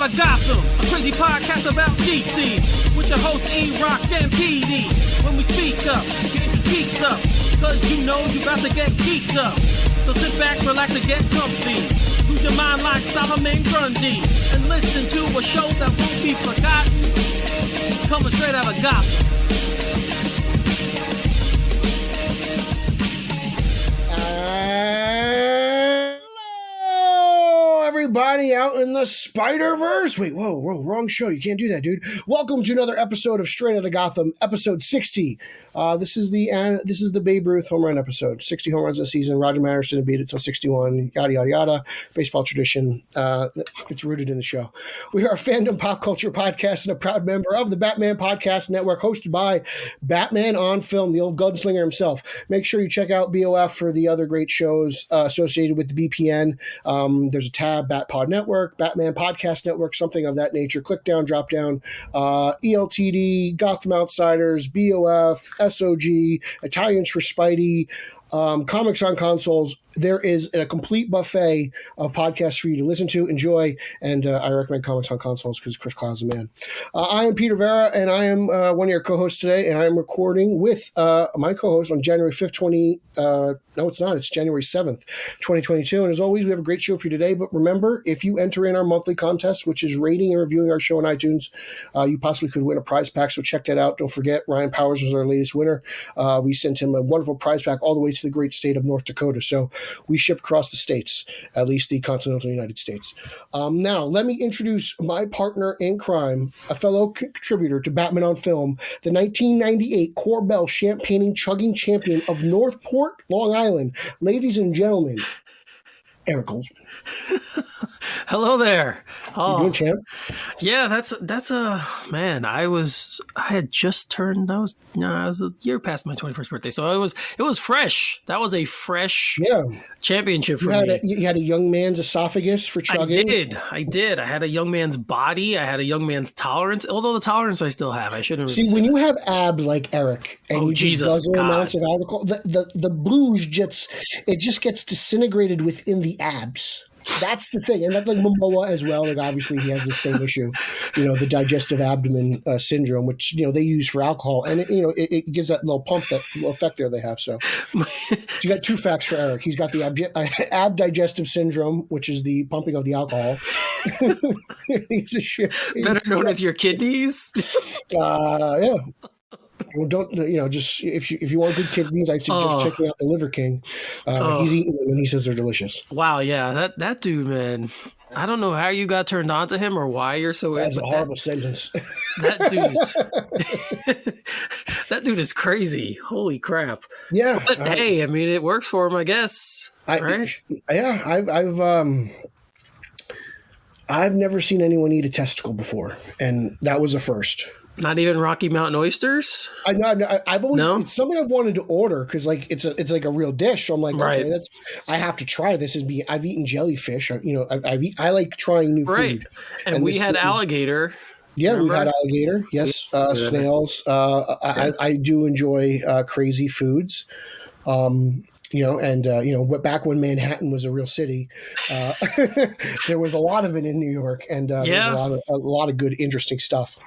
Outta Gotham, a crazy podcast about DC, with your hosts E-Rock and PD. When we speak up, get your geeks up, cause you know you about to get geeked up. So sit back, relax, and get comfy. Lose your mind like Solomon Grundy, and listen to a show that won't be forgotten, coming straight out of Gotham. Hello, everybody out in the Spider-Verse. Wait, whoa, wrong show. You can't do that, dude. Welcome to another episode of Straight Outta Gotham, episode 60. This is the Babe Ruth home run episode. 60 home runs in a season. Roger Maris didn't beat it till 61. Yada yada yada. Baseball tradition. It's rooted in the show. We are a fandom pop culture podcast and a proud member of the Batman Podcast Network, hosted by Batman on Film, the old gunslinger himself. Make sure you check out BOF for the other great shows associated with the BPN. There's a tab, BatPod Network, Batman Podcast Network, something of that nature. Click down, drop down. ELTD, Gotham Outsiders, BOF, SOG, Italians for Spidey, Comics on Consoles. There is a complete buffet of podcasts for you to listen to, enjoy, and I recommend Comics on Consoles because Chris Cloud's the man. I am Peter Vera, and I am one of your co-hosts today, and I am recording with my co-host on January 5th, no, it's not. It's January 7th, 2022. And as always, we have a great show for you today. But remember, if you enter in our monthly contest, which is rating and reviewing our show on iTunes, you possibly could win a prize pack. So check that out. Don't forget, Ryan Powers was our latest winner. We sent him a wonderful prize pack all the way to the great state of North Dakota. So we ship across the states, at least the continental United States. Now, let me introduce my partner in crime, a fellow contributor to Batman on Film, the 1998 Corbell Champagne Chugging Champion of Northport, Long Island. Ladies and gentlemen, Eric Goldsman. Hello there. You doing, champ? Yeah, that's a man. I had just turned. I was a year past my 21st birthday, so it was fresh. That was a fresh championship for me. You had a young man's esophagus for chugging. I did. I had a young man's body. I had a young man's tolerance. Although the tolerance I still have, I shouldn't. See, when you have abs like Eric, and you Jesus, just guzzle amounts of alcohol, the booze just gets disintegrated within the abs. That's the thing. And that's like Momoa as well. Like, obviously he has the same issue, the digestive abdomen syndrome, which, they use for alcohol. And it gives that little pump, that little effect there they have. So you got two facts for Eric. He's got the ab digestive syndrome, which is the pumping of the alcohol. He's a shit. Better known as your kidneys. Yeah. Well, don't just if you want good kidneys, I suggest checking out the Liver King. He's eating them and he says they're delicious. Wow, yeah, that dude, man. I don't know how you got turned on to him or why you're so. That's a horrible sentence. That dude is crazy. Holy crap! Yeah, but hey, I mean, it works for him, I guess. Right? I've never seen anyone eat a testicle before, and that was a first. Not even Rocky Mountain oysters? I've always, it's something I've wanted to order because it's like a real dish. So I'm like, okay, I have to try this. I've eaten jellyfish. I like trying new food. And we had alligator. Yeah, we've had alligator. Yes, snails. I do enjoy crazy foods. Back when Manhattan was a real city, there was a lot of it in New York, and there's a lot of good, interesting stuff.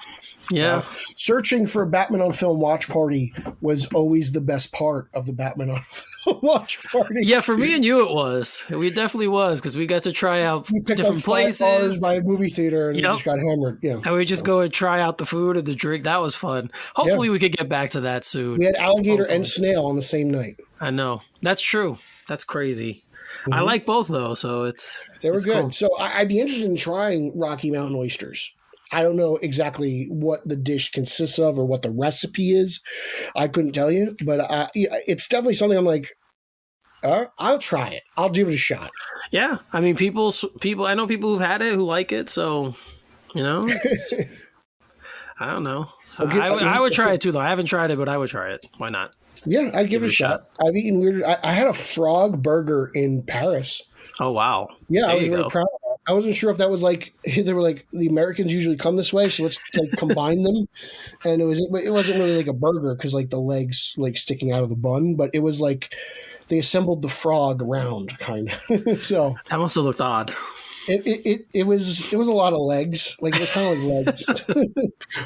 Yeah. Searching for a Batman on Film watch party was always the best part of the Batman on Film watch party. Yeah, for me and you it was. It definitely was, because we got to try out different places. By a movie theater and we just got hammered. Yeah. And we just go and try out the food and the drink. That was fun. Hopefully we could get back to that soon. We had alligator and snail on the same night. I know. That's true. That's crazy. Mm-hmm. I like both though, so they were good. Cool. So I'd be interested in trying Rocky Mountain oysters. I don't know exactly what the dish consists of or what the recipe is. I couldn't tell you, but it's definitely something I'm like, I'll try it. I'll give it a shot. Yeah. I mean, people, I know people who've had it who like it. So, I don't know. I would try it too, though. I haven't tried it, but I would try it. Why not? Yeah, I'd give it a shot. I've eaten weird. I had a frog burger in Paris. Oh, wow. Yeah, I was really proud of that. I wasn't sure if that was like, they were like, the Americans usually come this way, so let's like combine them. And it wasn't really like a burger because like the legs like sticking out of the bun, but it was like they assembled the frog round kind of. So that must have looked odd. It was a lot of legs. Like it was kind of like legs,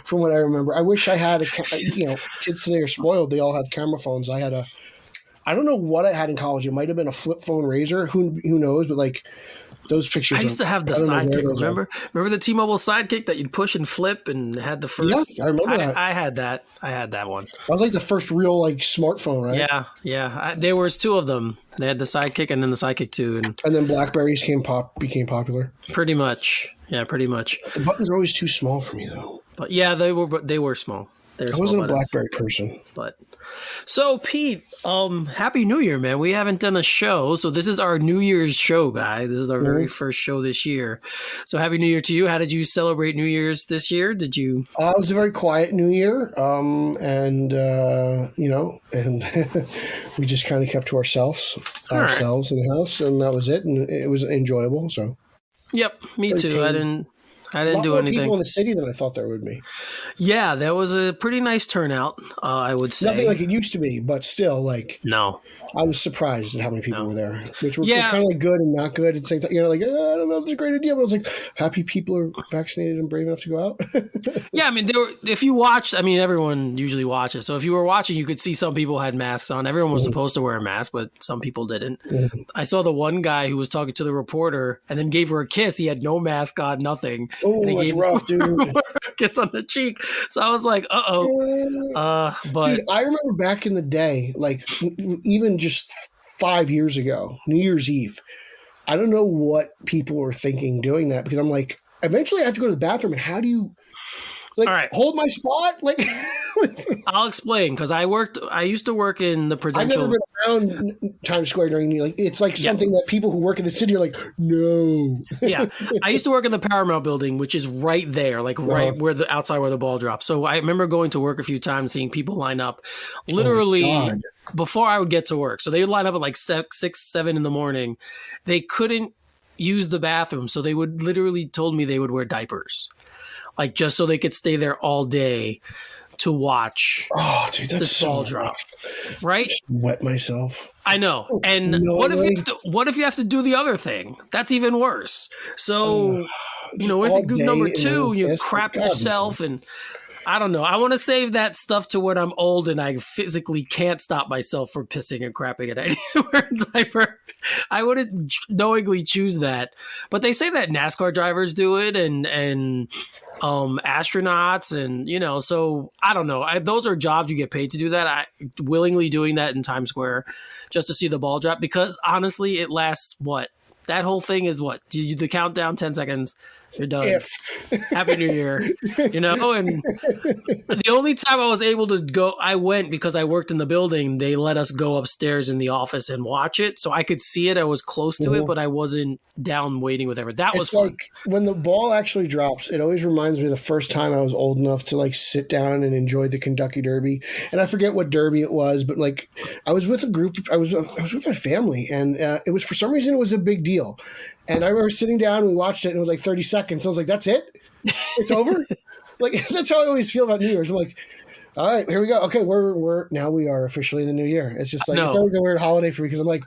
from what I remember. I wish I had kids today are spoiled. They all have camera phones. I don't know what I had in college. It might have been a flip phone Razor. Who knows? But like those pictures. I used to have the Sidekick. Remember the T-Mobile Sidekick that you'd push and flip and had the first. Yeah, I remember that. I had that. I had that one. That was like the first real like smartphone, right? Yeah. There was two of them. They had the Sidekick and then the Sidekick 2, and then Blackberries became popular. Pretty much. Yeah, pretty much. The buttons were always too small for me, though. But yeah, they were small. I wasn't a BlackBerry person. But so Pete, Happy New Year, man. We haven't done a show, so this is our New Year's show, guy. This is our very first show this year. So Happy New Year to you. How did you celebrate New Year's this year? Did you? It was a very quiet New Year, and we just kind of kept to ourselves in the house, and that was it. And it was enjoyable. So. Yep, me too. I didn't do anything. People in the city than I thought there would be. Yeah, there was a pretty nice turnout, I would say. Nothing like it used to be, but still, like... No. I was surprised at how many people were there, which was kind of like good and not good at the same time. Like, I don't know if it's a great idea, but I was like, happy people are vaccinated and brave enough to go out. Yeah, I mean, if you watched, I mean, everyone usually watches. So if you were watching, you could see some people had masks on. Everyone was supposed to wear a mask, but some people didn't. I saw the one guy who was talking to the reporter and then gave her a kiss. He had no mask on, nothing. Oh, that's rough, dude. A kiss on the cheek. So I was like, but dude, I remember back in the day, like even just 5 years ago, New Year's Eve, I don't know what people were thinking doing that, because I'm like, eventually I have to go to the bathroom, and how do you hold my spot? Like, I'll explain, because I used to work in the Prudential. I've never been around Times Square during it's like something that people who work in the city are like, no. Yeah, I used to work in the Paramount building, which is right there, like right where outside where the ball drops. So I remember going to work a few times, seeing people line up, literally before I would get to work. So they would line up at like 6, 7 in the morning. They couldn't use the bathroom, so they would literally told me they would wear diapers, like just so they could stay there all day to watch that's the ball drop, right? Just wet myself. I know. And what if you have to do the other thing? That's even worse. So, if you do number 2, you crap yourself, and I don't know. I want to save that stuff to when I'm old and I physically can't stop myself from pissing and crapping, and I need to wear a diaper. I wouldn't knowingly choose that. But they say that NASCAR drivers do it, and astronauts, and so I don't know. Those are jobs you get paid to do that. I willingly doing that in Times Square just to see the ball drop, because honestly, it lasts what? That whole thing is what? The countdown, 10 seconds, you're done. Happy New Year. And the only time I was able to go, I went because I worked in the building. They let us go upstairs in the office and watch it. So I could see it. I was close to it, but I wasn't down waiting with everyone. That was fun. Like when the ball actually drops, it always reminds me of the first time I was old enough to like sit down and enjoy the Kentucky Derby. And I forget what Derby it was, but like I was with a group, I was with my family, and it was, for some reason, it was a big deal. And I remember sitting down and we watched it, and it was like 30 seconds. I was like, that's it? It's over? Like, that's how I always feel about New Year's. I'm like, all right, here we go. Okay, now we are officially in the new year. It's just like, it's always a weird holiday for me, because I'm like,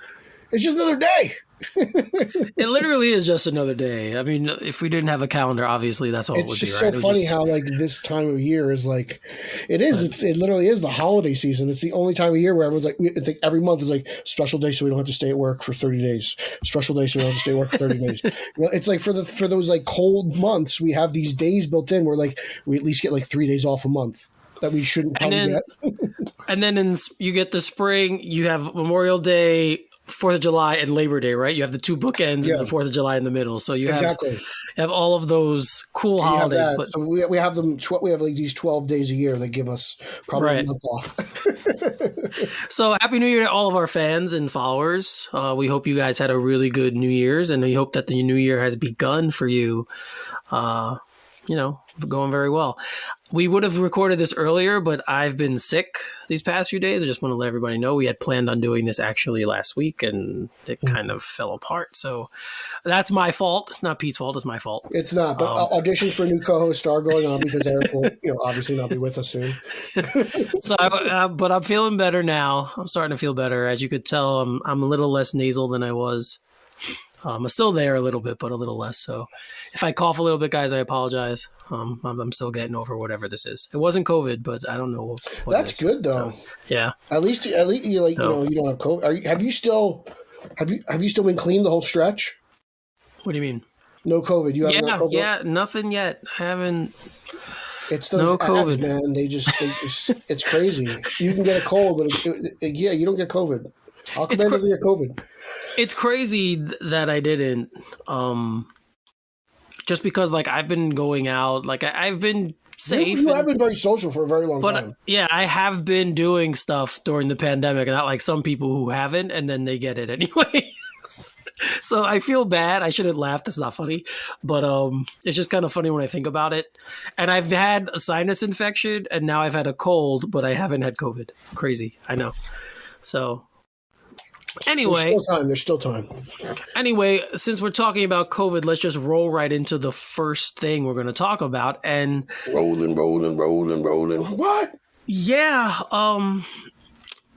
it's just another day. It literally is just another day. I mean, if we didn't have a calendar, obviously that's all it would be, right? It's just so funny how like this time of year is like, it is. It literally is the holiday season. It's the only time of year where everyone's like, it's like every month is like special day, so we don't have to stay at work for 30 days. Special day, so we don't have to stay at work for 30 days. It's like for those like cold months, we have these days built in where like we at least get like 3 days off a month that we shouldn't probably get. And then you get the spring, you have Memorial Day, 4th of July, and Labor Day, right? You have the 2 bookends and the 4th of July in the middle. So you have all of those cool holidays. But so we have them. We have like these 12 days a year that give us probably a month off. So Happy New Year to all of our fans and followers. We hope you guys had a really good New Year's, and we hope that the new year has begun for you. Going very well. We would have recorded this earlier, but I've been sick these past few days. I just want to let everybody know we had planned on doing this actually last week, and it kind of fell apart. So that's my fault. It's not Pete's fault. It's my fault. It's not. But auditions for a new co-host are going on, because Eric will, obviously not be with us soon. So, but I'm feeling better now. I'm starting to feel better. As you could tell, I'm a little less nasal than I was I'm still there a little bit, but a little less. So if I cough a little bit, guys, I apologize. I'm still getting over whatever this is. It wasn't COVID, but I don't know what That's it is. good though. So, yeah. At least you like you don't have COVID. Have you still been clean the whole stretch? What do you mean? No COVID. You haven't got COVID? Yeah, nothing yet. I haven't. It's those No abs, COVID. man. They just it's crazy. You can get a cold, but you don't get COVID. Aquaman doesn't get COVID. It's crazy that I didn't. Just because, like, I've been going out, like I've been safe. You have been very social for a very long time. Yeah, I have been doing stuff during the pandemic, and not like some people who haven't, and then they get it anyway. So I feel bad. I shouldn't laugh. That's not funny. But it's just kind of funny when I think about it. And I've had a sinus infection, and now I've had a cold, but I haven't had COVID. Crazy. I know. So anyway. There's still time. Anyway, since we're talking about COVID, let's just roll right into the first thing we're going to talk about. And rolling. What? Yeah.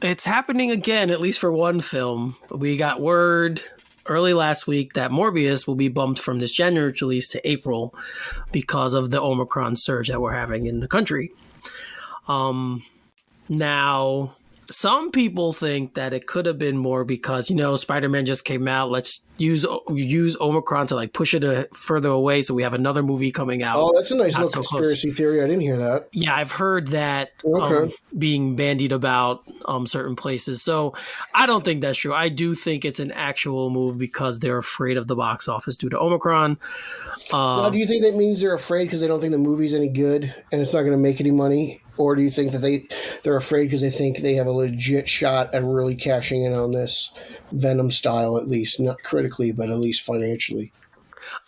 It's happening again, at least for one film. We got word early last week that Morbius will be bumped from this January release to April because of the Omicron surge that we're having in the country. Now, some people think that it could have been more because, Spider-Man just came out. Let's use Omicron to like push it further away, so we have another movie coming out. Oh, that's a nice little conspiracy theory. I didn't hear that. Yeah, I've heard that being bandied about certain places. So I don't think that's true. I do think it's an actual move because they're afraid of the box office due to Omicron. Now, do you think that means they're afraid because they don't think the movie's any good and it's not going to make any money? Or do you think that they're afraid because they think they have a legit shot at really cashing in on this Venom style, at least? Not critically, but at least financially.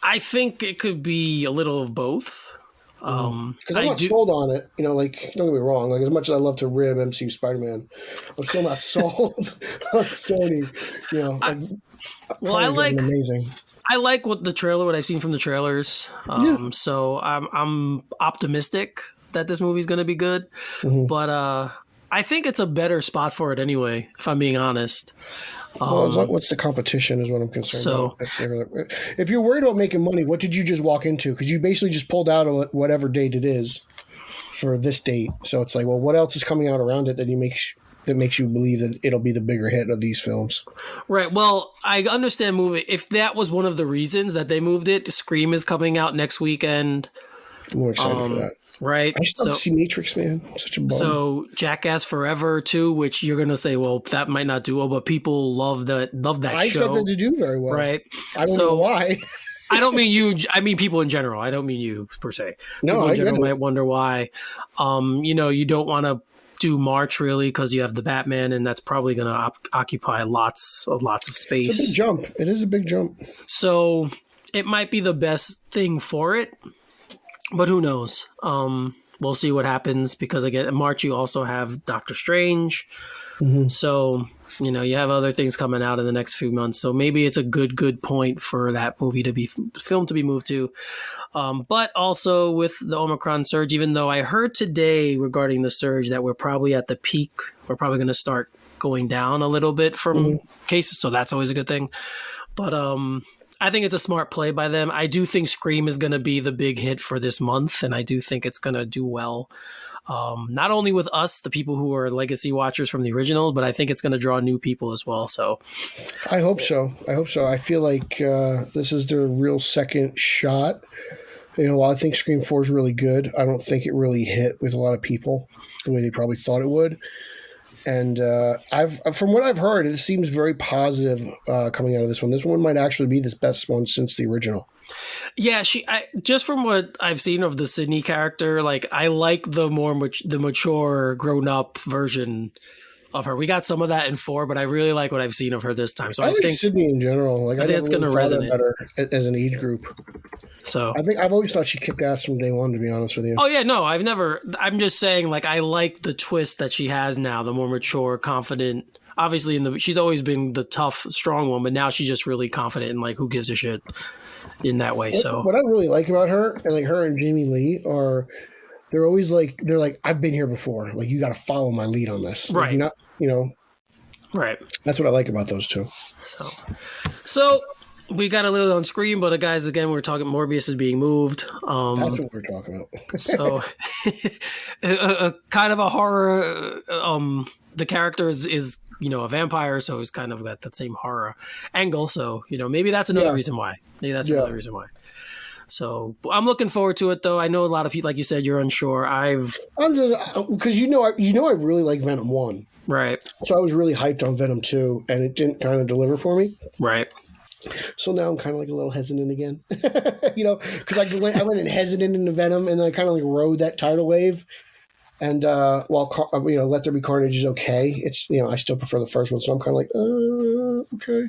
I think it could be a little of both. Because I'm not sold on it. Don't get me wrong. Like, as much as I love to rib MCU Spider-Man, I'm still not sold on Sony. Amazing. I like what I've seen from the trailers. So I'm optimistic that this movie's going to be good. Mm-hmm. But I think it's a better spot for it anyway, if I'm being honest. What's the competition is what I'm concerned about. If you're worried about making money, what did you just walk into? Because you basically just pulled out whatever date it is for this date. So it's like, well, what else is coming out around it that makes you believe that it'll be the bigger hit of these films? Right. Well, I understand moving. If that was one of the reasons that they moved it, Scream is coming out next weekend. I'm more excited for that. Right. I still see Matrix, man. Such a bum. So Jackass Forever too, which you're gonna say, well, that might not do well, but people love that show. I expect it to do very well. Right. I don't know why. I don't mean you. I mean people in general. I don't mean you per se. No, people in general might wonder why. You don't want to do March really because you have the Batman, and that's probably going to occupy lots of space. It's a big jump. It is a big jump. So it might be the best thing for it. But who knows? We'll see what happens because, again, in March you also have Doctor Strange. Mm-hmm. So, you have other things coming out in the next few months. So maybe it's a good point for that movie to be filmed to be moved to. But also with the Omicron surge, even though I heard today regarding the surge that we're probably at the peak, we're probably going to start going down a little bit from cases. So that's always a good thing. But I think it's a smart play by them. I do think Scream is going to be the big hit for this month, and I do think it's going to do well. Not only with us, the people who are legacy watchers from the original, but I think it's going to draw new people as well. So, I hope so. I feel like this is their real second shot. While I think Scream 4 is really good, I don't think it really hit with a lot of people the way they probably thought it would. And from what I've heard, it seems very positive coming out of this one. This one might actually be the best one since the original. Yeah, just from what I've seen of the Sydney character, like I like the mature, grown-up version of her. We got some of that in 4, but I really like what I've seen of her this time. So I think Sydney in general, like I think it's going to resonate better as an age group. So I've always thought she kicked ass from day one, to be honest with you. Oh yeah, no, I'm just saying, like, I like the twist that she has now, the more mature, confident. Obviously, she's always been the tough, strong one, but now she's just really confident and like, who gives a shit in that way. What I really like about her, and like her and Jamie Lee are, they're always like, I've been here before. Like, you got to follow my lead on this. Right. Like, right. That's what I like about those two. So We got a little on screen, but guys, again, we're talking Morbius is being moved. That's what we're talking about. So, a kind of a horror. The character is a vampire, so he's kind of got that same horror angle. So maybe that's another reason why. Another reason why. So I'm looking forward to it, though. I know a lot of people, like you said, you're unsure. I'm just because I really like Venom 1, right? So I was really hyped on Venom 2, and it didn't kind of deliver for me, right? So now I'm kind of like a little hesitant again, because I went in hesitant into Venom, and then I kind of like rode that tidal wave. And while Let There Be Carnage is okay, it's I still prefer the first one, so I'm kind of like okay.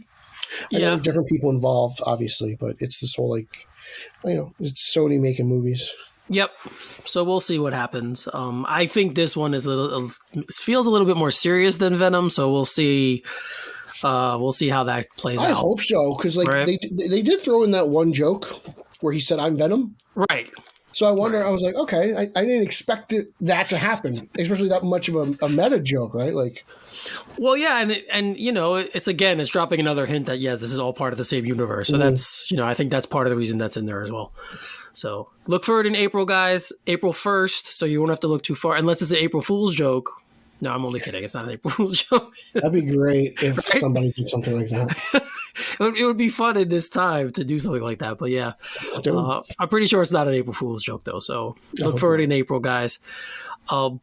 I know different people involved, obviously, but it's this whole it's Sony making movies. Yep. So we'll see what happens. I think this one is feels a little bit more serious than Venom, so we'll see. We'll see how that plays out. I hope so, because they did throw in that one joke where he said, "I'm Venom." Right. So I wonder. I was like, okay, I didn't expect that to happen, especially that much of a meta joke, right? Like, well, yeah, and it's dropping another hint that this is all part of the same universe. So that's I think that's part of the reason that's in there as well. So look for it in April, guys. April 1st. So you won't have to look too far, unless it's an April Fool's joke. No, I'm only kidding. It's not an April Fool's joke. That'd be great if somebody did something like that. It would be fun in this time to do something like that. But yeah, I'm pretty sure it's not an April Fool's joke, though. So look for it in April, guys. All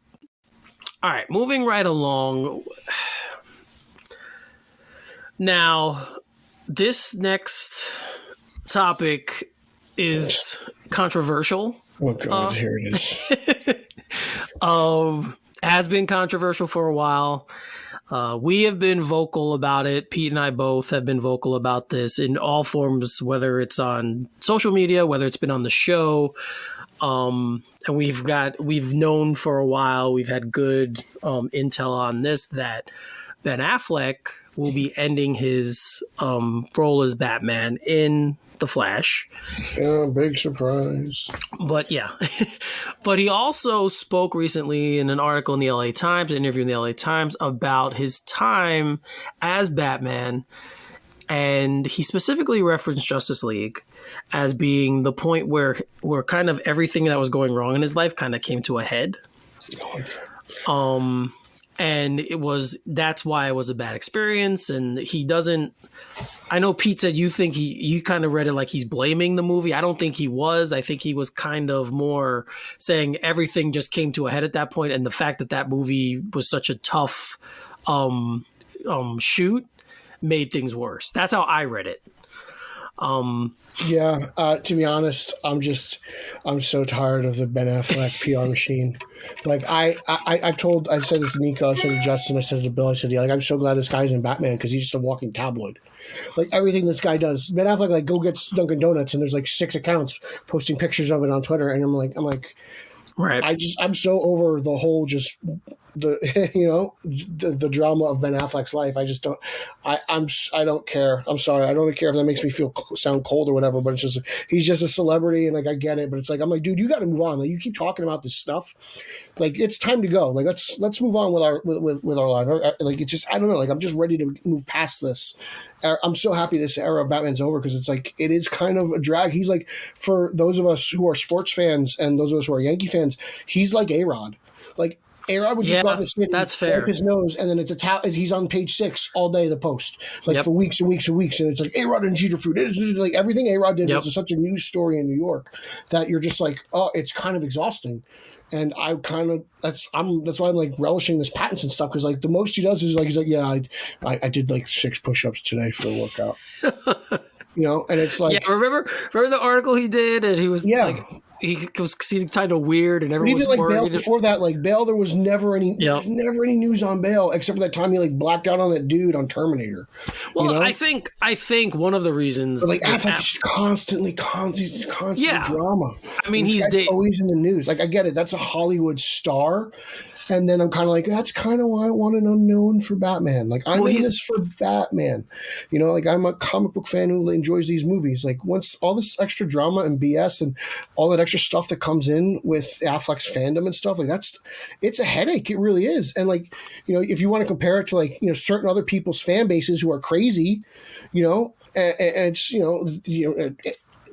right, moving right along. Now, this next topic is controversial. Oh, God, here it is. Has been controversial for a while. We have been vocal about it. Pete and I both have been vocal about this in all forms, whether it's on social media, whether it's been on the show. And we've known for a while, we've had good intel on this, that Ben Affleck will be ending his role as Batman in The Flash. Yeah, big surprise. But but he also spoke recently in an article in the LA Times, an interview in the LA Times, about his time as Batman. And he specifically referenced Justice League as being the point where kind of everything that was going wrong in his life kind of came to a head. And that's why it was a bad experience. And he doesn't, I know Pete said you kind of read it like he's blaming the movie. I don't think he was. I think he was kind of more saying everything just came to a head at that point, and the fact that movie was such a tough shoot made things worse. That's how I read it. To be honest, I'm so tired of the Ben Affleck PR machine. Like I said this to Nico, I said to Justin, I said to Bill, I said, I'm so glad this guy's in Batman because he's just a walking tabloid. Like everything this guy does, Ben Affleck go gets Dunkin' Donuts and there's 6 accounts posting pictures of it on Twitter, and I'm like, right. I'm so over the whole the drama of Ben Affleck's life. I just don't. I don't care. I'm sorry. I don't care if that makes me sound cold or whatever. But it's just he's just a celebrity, and I get it. But it's I'm like, dude, you got to move on. Like you keep talking about this stuff. Like it's time to go. Like let's move on with our life. Like it's just I don't know. Like I'm just ready to move past this. I'm so happy this era of Batman's over because it's it is kind of a drag. He's for those of us who are sports fans and those of us who are Yankee fans, he's like A-Rod. Like A-Rod would just go out the city, that's fair. Wipe his nose, and then he's on page 6 all day. The Post, for weeks and weeks and weeks, and it's A-Rod and Jeter fruit. It's everything A-Rod did was such a news story in New York that you're just oh, it's kind of exhausting. And I kind of that's why I'm relishing this Pattinson stuff because the most he does is he's I did 6 push-ups today for a workout, and it's remember the article he did, and he was he was kind of weird, and everyone was worried. Bale before that, Bale, there was never any news on Bale except for that time he blacked out on that dude on Terminator. Well, I think one of the reasons, just constant drama. I mean, he's always in the news. I get it. That's a Hollywood star. And then I'm kind of that's kind of why I want an unknown for Batman. I'm in this for Batman. I'm a comic book fan who enjoys these movies. Once all this extra drama and BS and all that extra stuff that comes in with Affleck's fandom and stuff, it's a headache. It really is. And if you want to compare it to certain other people's fan bases who are crazy, and it's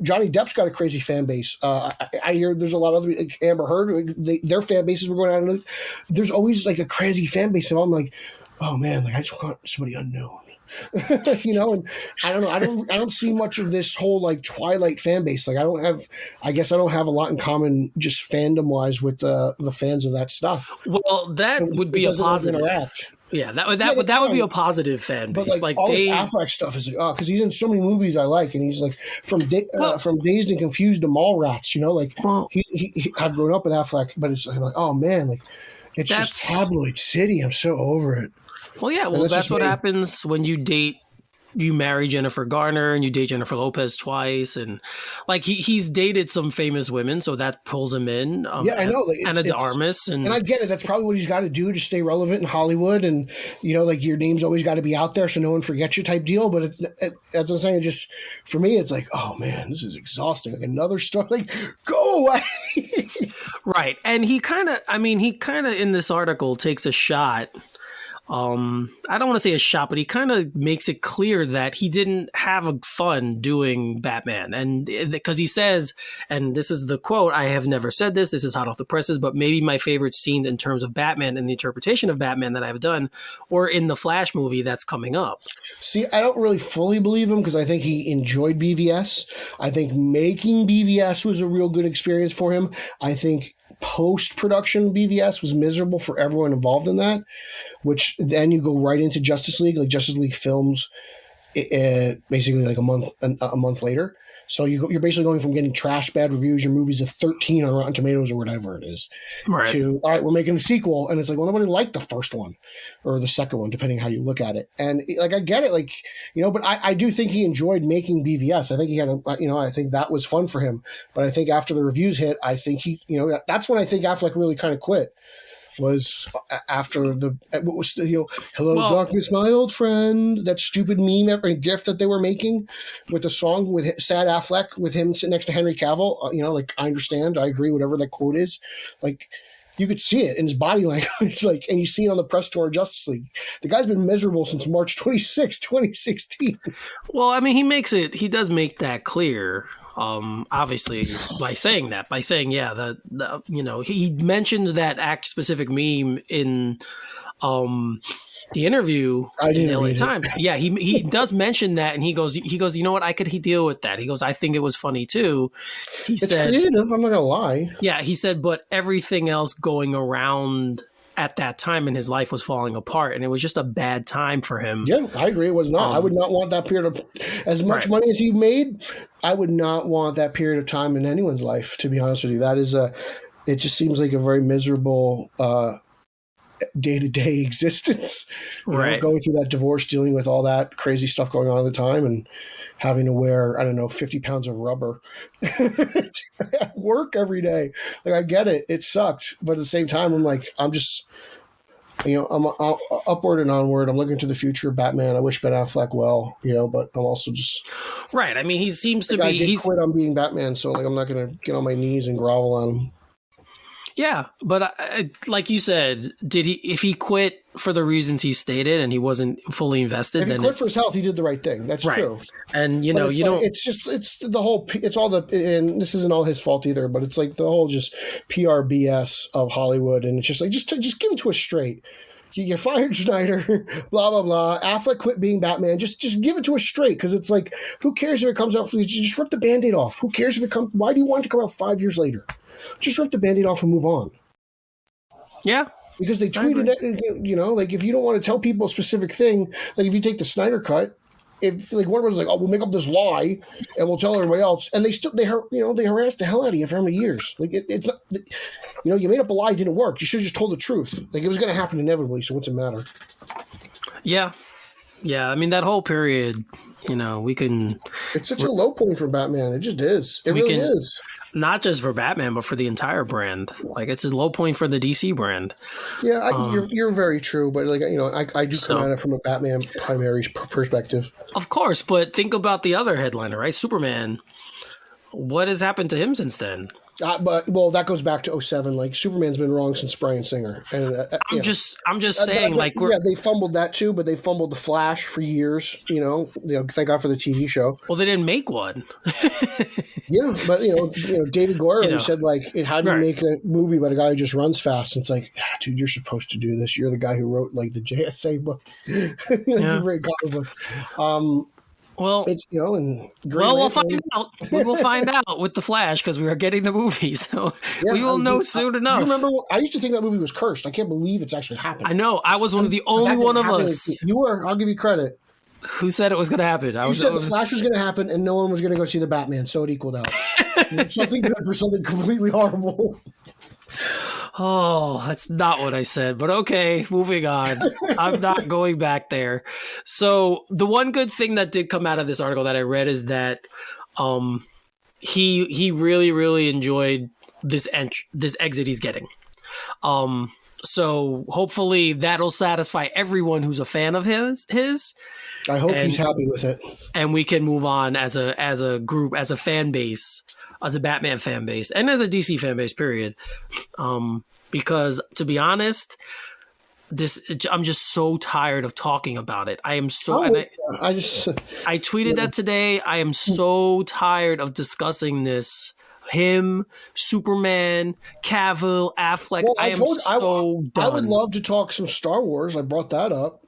Johnny Depp's got a crazy fan base. I hear there's a lot of like Amber Heard. Their fan bases were going out. And there's always like a crazy fan base, and I'm like, oh man, like I just want somebody unknown. And I don't know. I don't see much of this whole like Twilight fan base. Like I guess I don't have a lot in common just fandom wise with the fans of that stuff. Well, that would be a positive. Yeah, that would be a positive fan base. But like all this Affleck stuff is like, because he's in so many movies I like, and he's like from Dazed and Confused to Mallrats. I've grown up with Affleck, but it's like, oh man, like it's just tabloid city. I'm so over it. Well, yeah, that's what happens when you marry Jennifer Garner and you date Jennifer Lopez twice, and like he's dated some famous women, so that pulls him in. I know, like, Ana de Armas, and I get it. That's probably what he's got to do to stay relevant in Hollywood, and like your name's always got to be out there so no one forgets you type deal. But that's what I'm saying. Just for me, it's like, oh man, this is exhausting. Like another story, like go away. Right, and he kind of in this article takes a shot. I don't want to say a shot, but he kind of makes it clear that he didn't have fun doing Batman. And because he says, and this is the quote, I have never said this is hot off the presses, but maybe my favorite scenes in terms of Batman and the interpretation of Batman that I've done were in the Flash movie that's coming up. See, I don't really fully believe him because I think he enjoyed BVS. I think making BVS was a real good experience for him. I think post-production BVS was miserable for everyone involved in that, which then you go right into Justice League. Like Justice League films basically like a month later. So you're basically going from getting trash bad reviews, your movie's a 13 on Rotten Tomatoes or whatever it is, right, to, all right, we're making a sequel. And it's like, well, nobody liked the first one or the second one, depending how you look at it. And like, I get it, like, but I do think he enjoyed making BVS. I think he had I think that was fun for him. But I think after the reviews hit, I think he, that's when I think Affleck really kind of quit. Was after hello darkness my old friend, that stupid meme and gif that they were making with the song with sad Affleck with him sitting next to Henry Cavill. Like I understand, I agree, whatever that quote is, like you could see it in his body language, like, and you see it on the press tour of Justice League. The guy's been miserable since March 26, 2016. Well, I mean, he does make that clear. Obviously by saying, he mentioned that specific meme in the interview in LA Times. Yeah, he does mention that, and he goes, you know what, I could deal with that. He goes, I think it was funny too. It's creative, I'm not gonna lie. Yeah, he said, but everything else going around at that time in his life was falling apart, and it was just a bad time for him. Yeah, I agree. It was not. I would not want that period of as much money as he made. I would not want that period of time in anyone's life, to be honest with you. That is it just seems like a very miserable day-to-day existence. Going through that divorce, dealing with all that crazy stuff going on at the time, and having to wear, 50 pounds of rubber at work every day. Like, I get it. It sucked. But at the same time, I'm like, I'm just, I'm upward and onward. I'm looking to the future of Batman. I wish Ben Affleck well, but I'm also just. Right. I mean, he seems to be. He's quit on being Batman. So, like, I'm not going to get on my knees and grovel on him. Yeah, but like you said, if he quit for the reasons he stated and he wasn't fully invested, if he quit for his health, he did the right thing. That's true. And and this isn't all his fault either, but it's like the whole just PR BS of Hollywood, and it's just like just give it to us straight. You fired Snyder, blah blah blah. Affleck quit being Batman. Just give it to us straight, because it's like, who cares if it comes out? Just rip the Band-Aid off. Who cares if it comes? Why do you want it to come out 5 years later? Just rip the Band-Aid off and move on. Yeah. Because they tweeted it, like, if you don't want to tell people a specific thing, like if you take the Snyder cut, if like one was like, oh, we'll make up this lie and we'll tell everybody else, and they harassed the hell out of you for how many years? Like it's not, you made up a lie, it didn't work. You should have just told the truth. Like, it was going to happen inevitably. So what's it matter? Yeah. Yeah, I mean, that whole period, we can. It's such a low point for Batman. It just is. It really is. Not just for Batman, but for the entire brand. Like, it's a low point for the DC brand. Yeah, you're very true. But like, I do come at it from a Batman primary perspective. Of course, but think about the other headliner, right? Superman. What has happened to him since then? But that goes back to '07. Like Superman's been wrong since Bryan Singer, and I'm just saying, they fumbled that too, but they fumbled the Flash for years. Thank God for the TV show. Well, they didn't make one. Yeah, but David Goyer said like, how do you make a movie about a guy who just runs fast? And it's like, dude, you're supposed to do this. You're the guy who wrote like the JSA book. You write comic books. Well, we'll find out. We will find out with the Flash because we are getting the movie, so we will know soon enough. You remember? I used to think that movie was cursed. I can't believe it's actually happened. I know. I was the only one of us. You were. I'll give you credit. Who said it was going to happen? You said the Flash was going to happen, and no one was going to go see the Batman, so it equaled out. It's something good for something completely horrible. Oh, that's not what I said, but okay, moving on. I'm not going back there. So the one good thing that did come out of this article that I read is that he really, really enjoyed this exit he's getting. So hopefully that'll satisfy everyone who's a fan of his. I hope he's happy with it. And we can move on as a group, as a fan base, as a Batman fan base, and as a DC fan base, period. Because to be honest, I'm just so tired of talking about it. I am so. I tweeted that today. I am so tired of discussing him, Superman, Cavill, Affleck. Well, I would love to talk some Star Wars. I brought that up.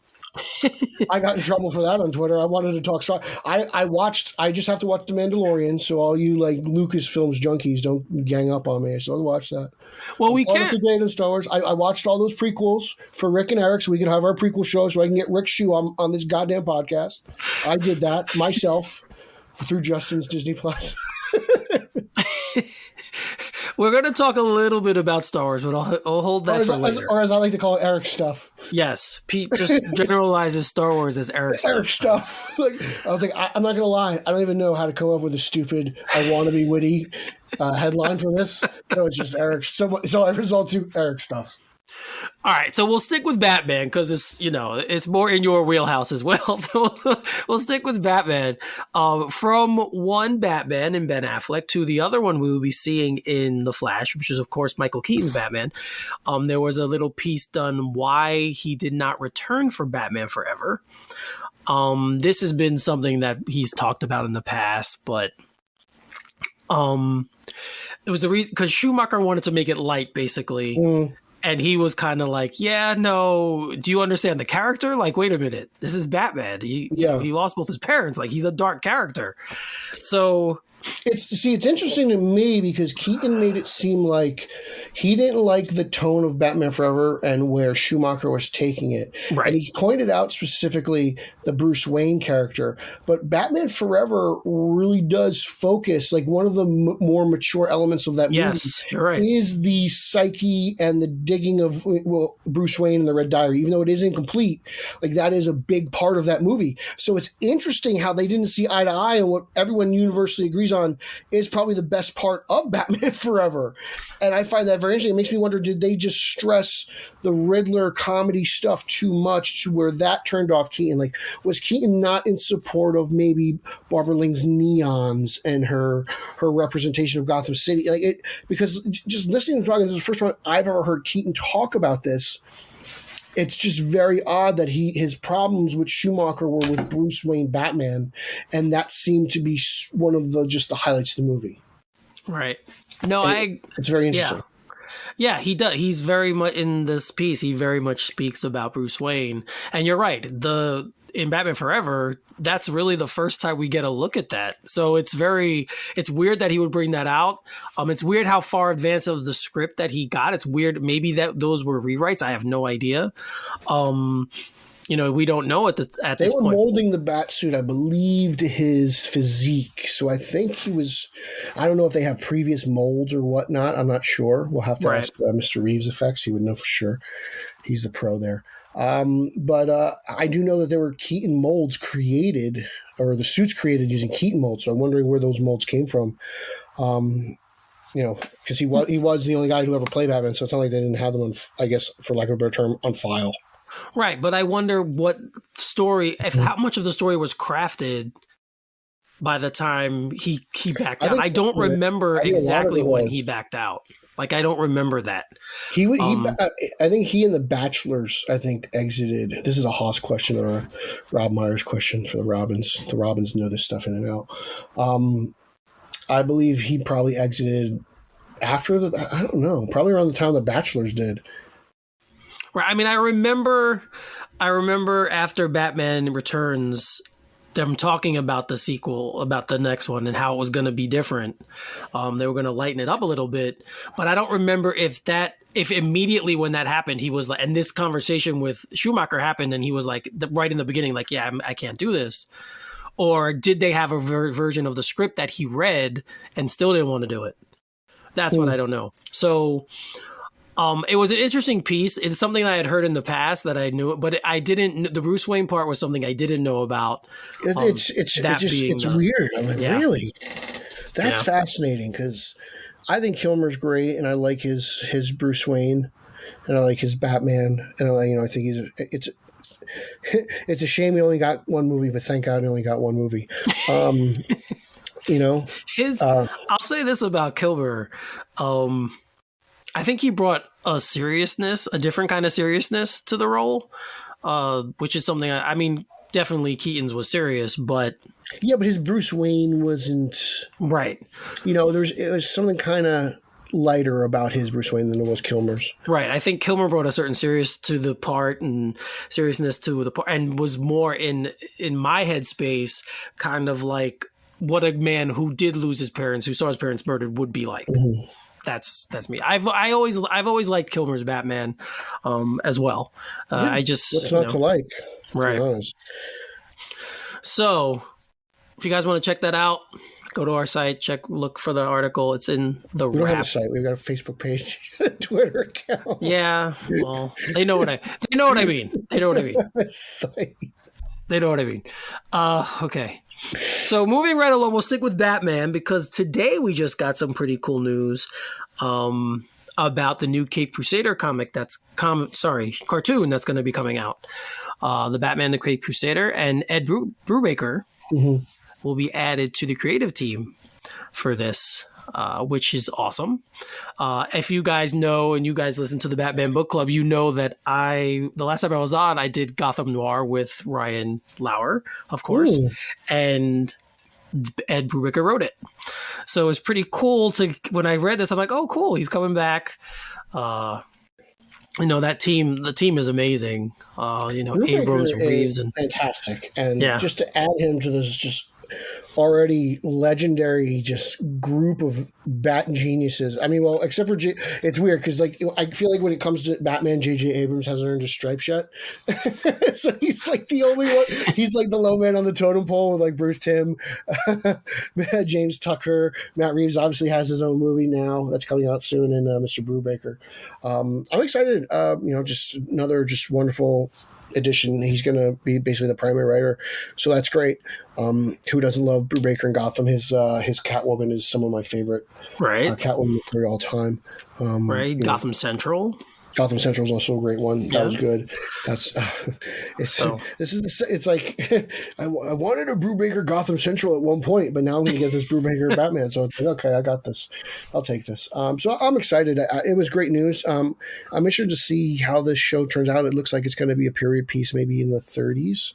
I got in trouble for that on Twitter. I wanted to talk Star. I just have to watch The Mandalorian. So all you like Lucasfilms junkies, don't gang up on me. So I'll watch that. Well, we can't. In Star Wars. I watched all those prequels for Rick and Eric, so we can have our prequel show, so I can get Rick's shoe on this goddamn podcast. I did that myself through Justin's Disney Plus. We're going to talk a little bit about Star Wars, but I'll hold that for later. Or as I like to call it, Eric stuff. Yes, Pete just generalizes Star Wars as Eric stuff. Eric stuff. I was like, I'm not going to lie. I don't even know how to come up with a stupid, I want to be witty headline for this. So it's just Eric. So I result to Eric stuff. All right, so we'll stick with Batman because it's more in your wheelhouse as well. So we'll stick with Batman. From one Batman in Ben Affleck to the other one we will be seeing in The Flash, which is of course Michael Keaton's Batman. There was a little piece done why he did not return for Batman Forever. This has been something that he's talked about in the past, but it was the reason because Schumacher wanted to make it light, basically. And he was kind of like, yeah, no, do you understand the character? Like, wait a minute, this is Batman. He lost both his parents. Like, he's a dark character. So it's interesting to me because Keaton made it seem like he didn't like the tone of Batman Forever and where Schumacher was taking it. Right. And he pointed out specifically the Bruce Wayne character. But Batman Forever really does focus, like one of the more mature elements of that movie you're right. is the psyche and the digging of Bruce Wayne and the Red Diary. Even though it is incomplete, like that is a big part of that movie. So it's interesting how they didn't see eye to eye on what everyone universally agrees on is probably the best part of Batman Forever. And I find that very interesting. It makes me wonder, did they just stress the Riddler comedy stuff too much to where that turned off Keaton? Like, was Keaton not in support of maybe Barbara Ling's neons and her representation of Gotham City? Like because just listening to talking, this is the first time I've ever heard Keaton talk about this. It's just very odd that his problems with Schumacher were with Bruce Wayne Batman, and that seemed to be one of the highlights of the movie. Right. No, it's very interesting. Yeah, he does. He's very much in this piece. He very much speaks about Bruce Wayne, and you're right. In Batman Forever, that's really the first time we get a look at that. So it's weird that he would bring that out. It's weird how far advanced of the script that he got. It's weird. Maybe that those were rewrites. I have no idea. We don't know at this point. They were molding the bat suit, I believe, to his physique. So I think he was, I don't know if they have previous molds or whatnot. I'm not sure. We'll have to ask Mr. Reeves Effects. He would know for sure. He's the pro there. But I do know that there were Keaton molds created, or the suits created using Keaton molds. So I'm wondering where those molds came from. Because he was the only guy who ever played Batman. So it's not like they didn't have them on, I guess, for lack of a better term, on file. Right, but I wonder what story, how much of the story was crafted by the time he backed I out. think- I don't remember I think a lot of exactly it when was- he backed out. Like, I don't remember that. I think he and the Bachelors, I think, exited. This is a Haas question or a Rob Myers question for the Robins. The Robins know this stuff in and out. I believe he probably exited after I don't know, probably around the time the Bachelors did. Right. I mean, I remember after Batman Returns, them talking about the sequel, about the next one and how it was going to be different. They were going to lighten it up a little bit, but I don't remember if immediately when that happened, he was like, and this conversation with Schumacher happened and he was like, right in the beginning, like, yeah, I can't do this. Or did they have a version of the script that he read and still didn't want to do it? That's what I don't know. So it was an interesting piece. It's something I had heard in the past that I knew, but I didn't. The Bruce Wayne part was something I didn't know about. It's weird. I'm like, really? That's fascinating because I think Kilmer's great, and I like his Bruce Wayne, and I like his Batman, and I think it's a shame he only got one movie, but thank God he only got one movie. I'll say this about Kilmer. I think he brought a different kind of seriousness to the role, which is something I mean, definitely Keaton's was serious, but his Bruce Wayne wasn't right. It was something kind of lighter about his Bruce Wayne than it was Kilmer's. Right. I think Kilmer brought a certain seriousness to the part and was more in my headspace, kind of like what a man who did lose his parents, who saw his parents murdered, would be like. Mm-hmm. That's me. I've always liked Kilmer's Batman, as well. I just what's not to like, right? To be honest. So, if you guys want to check that out, go to our site. Look for the article. It's in the. We don't have a site. We've got a Facebook page, a Twitter account. Yeah, well, they know what I mean. They know what I mean. They know what I mean. Okay. So moving right along, we'll stick with Batman because today we just got some pretty cool news about the new Caped Crusader cartoon that's going to be coming out. The Batman the Caped Crusader, and Ed Brubaker will be added to the creative team for this, which is awesome. If you guys know and you guys listen to the Batman Book Club, you know that the last time I was on, I did Gotham Noir with Ryan Lauer, of course, and Ed Brubaker wrote it. So it's pretty cool when I read this, I'm like, oh, cool, he's coming back. The team is amazing. Abrams, Reeves, and fantastic. And just to add him to this just already legendary just group of Bat geniuses. I mean, well, except for it's weird because I feel like when it comes to Batman, J.J. Abrams hasn't earned his stripes yet. So he's like the only one. He's like the low man on the totem pole with like Bruce Timm, James Tucker, Matt Reeves obviously has his own movie now that's coming out soon, and Mr. Brubaker. I'm excited. Just another just wonderful edition. He's going to be basically the primary writer, so that's great. Who doesn't love Brubaker and Gotham? His Catwoman is some of my favorite Catwoman for all time. Gotham Central. Gotham Central is also a great one. That was good. That's it's like I wanted a Brubaker Gotham Central at one point, but now I'm going to get this Brubaker Batman. So it's like, okay, I got this. I'll take this. So I'm excited. It was great news. I'm interested to see how this show turns out. It looks like it's going to be a period piece, maybe in the 30s,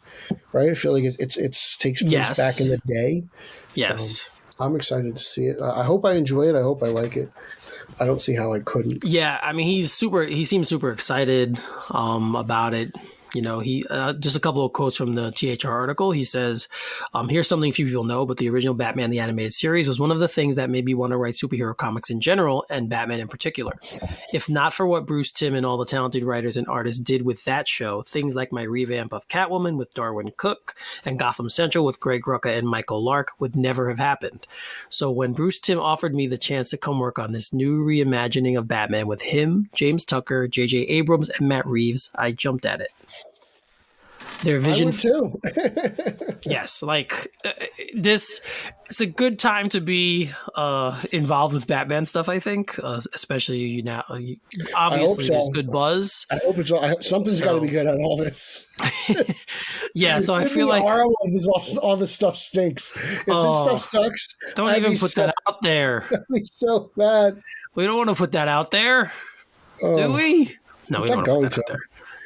right? I feel like it takes place back in the day. Yes. So I'm excited to see it. I hope I enjoy it. I hope I like it. I don't see how I couldn't. Yeah, I mean, he seems super excited about it. He just a couple of quotes from the THR article. He says, here's something few people know, but the original Batman the Animated Series was one of the things that made me want to write superhero comics in general and Batman in particular. If not for what Bruce Timm and all the talented writers and artists did with that show, things like my revamp of Catwoman with Darwin Cook and Gotham Central with Greg Rucka and Michael Lark would never have happened. So when Bruce Timm offered me the chance to come work on this new reimagining of Batman with him, James Tucker, J.J. Abrams, and Matt Reeves, I jumped at it. Their I vision. would too. Yes, like this. It's a good time to be involved with Batman stuff. I think, especially now. Obviously, so. there's good buzz. I hope it's all, something's got to be good on all this. Yeah, so I It'd feel be like horrible if all this stuff stinks. If this stuff sucks, don't even put that out there. That'd be so bad. We don't want to put that out there, do we? No, we don't want to put that out there.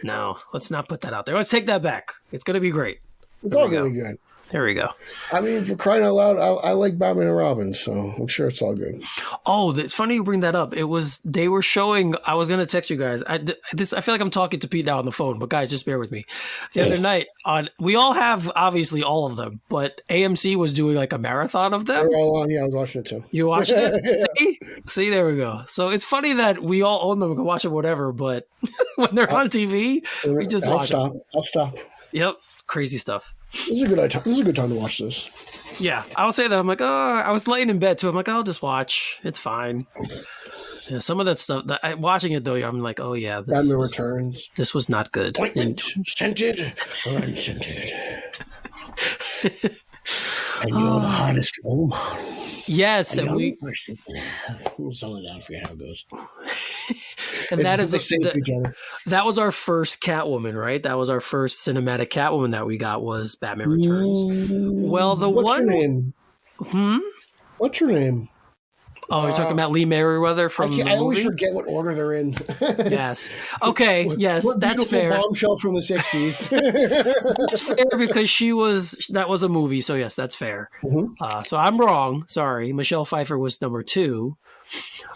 No, let's not put that out there. Let's take that back. It's going to be great. It's all going to be good. There we go. I mean, for crying out loud, I like Batman and Robin, so I'm sure it's all good. Oh, it's funny you bring that up. They were showing. I was gonna text you guys. I feel like I'm talking to Pete now on the phone, but guys, just bear with me. The other night we all have obviously all of them, but AMC was doing like a marathon of them. They're all on. Yeah, I was watching it too. You watching it? See, there we go. So it's funny that we all own them. We can watch it whatever, but when they're on TV, we just watch them. I'll stop. Yep, crazy stuff. This is a good time to watch this. Yeah, I'll say that. I'm like, I was laying in bed too. I'm like, I'll just watch. It's fine. Yeah, some of that stuff. Watching it though, I'm like, oh yeah, Batman Returns. This was not good. Scented or unscented. And you're the hottest woman. Yes, and we something like that. I forget how it goes. And that was our first Catwoman, right? That was our first cinematic Catwoman that we got was Batman Returns. Well, what's her name? What's her name? Oh, you're talking about Lee Merriweather from the movie? I always forget what order they're in. Yes. Okay. Yes, that's fair. Bombshell from the 60s. That's fair because that was a movie. So yes, that's fair. Mm-hmm. So I'm wrong. Sorry. Michelle Pfeiffer was number 2.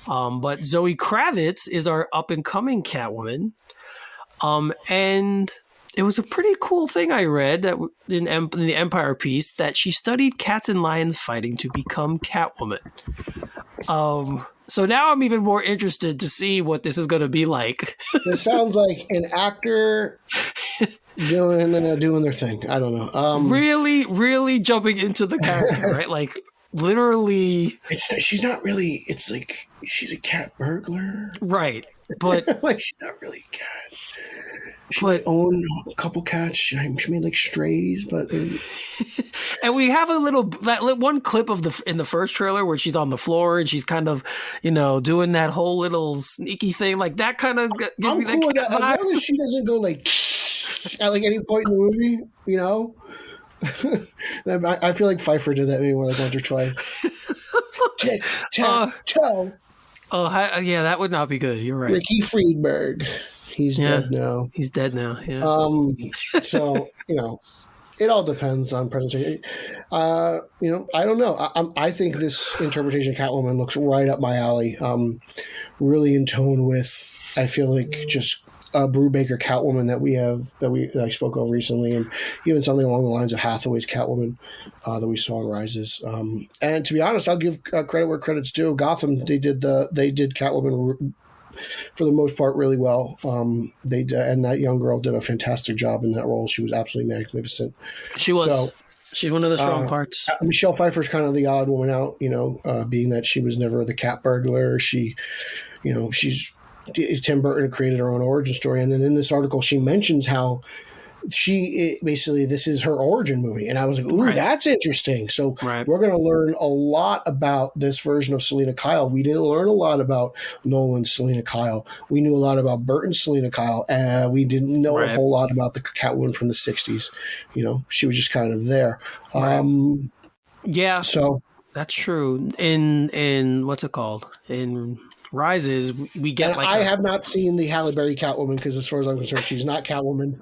But Zoe Kravitz is our up and coming Catwoman. And it was a pretty cool thing I read that in the Empire piece that she studied cats and lions fighting to become Catwoman. So now I'm even more interested to see what this is going to be like. It sounds like an actor doing their thing. I don't know. Really, really jumping into the character, right? Like literally. She's not really. It's like she's a cat burglar, right? But like she's not really a cat. She might own a couple cats. She made like strays, but and we have that one clip of in the first trailer where she's on the floor and she's kind of doing that whole little sneaky thing like that kind of gives me that. Cool with that. As long as she doesn't go like at like any point in the movie, I feel like Pfeiffer did that maybe once or twice. Tick, tack, toe. Oh yeah, that would not be good. You're right. Ricky Friedberg. He's dead now. He's dead now. Yeah. So it all depends on presentation. I don't know. I think this interpretation of Catwoman looks right up my alley. Really in tone with, I feel like, just a Brubaker Catwoman that I spoke of recently, and even something along the lines of Hathaway's Catwoman that we saw in Rises. And to be honest, I'll give credit where credit's due. Gotham, they did Catwoman for the most part really well. And that young girl did a fantastic job in that role. She was absolutely magnificent. She was. So, she's one of the strong parts. Michelle Pfeiffer's kind of the odd woman out, being that she was never the cat burglar. She's Tim Burton created her own origin story. And then in this article, she mentions how basically this is her origin movie. And I was like, ooh, That's interesting. So we're going to learn a lot about this version of Selina Kyle. We didn't learn a lot about Nolan's Selina Kyle. We knew a lot about Burton's Selina Kyle. We didn't know a whole lot about the Catwoman from the 60s. She was just kind of there. Yeah. So that's true. In what's it called? In Rises, we get I have not seen the Halle Berry Catwoman because, as far as I'm concerned, she's not Catwoman.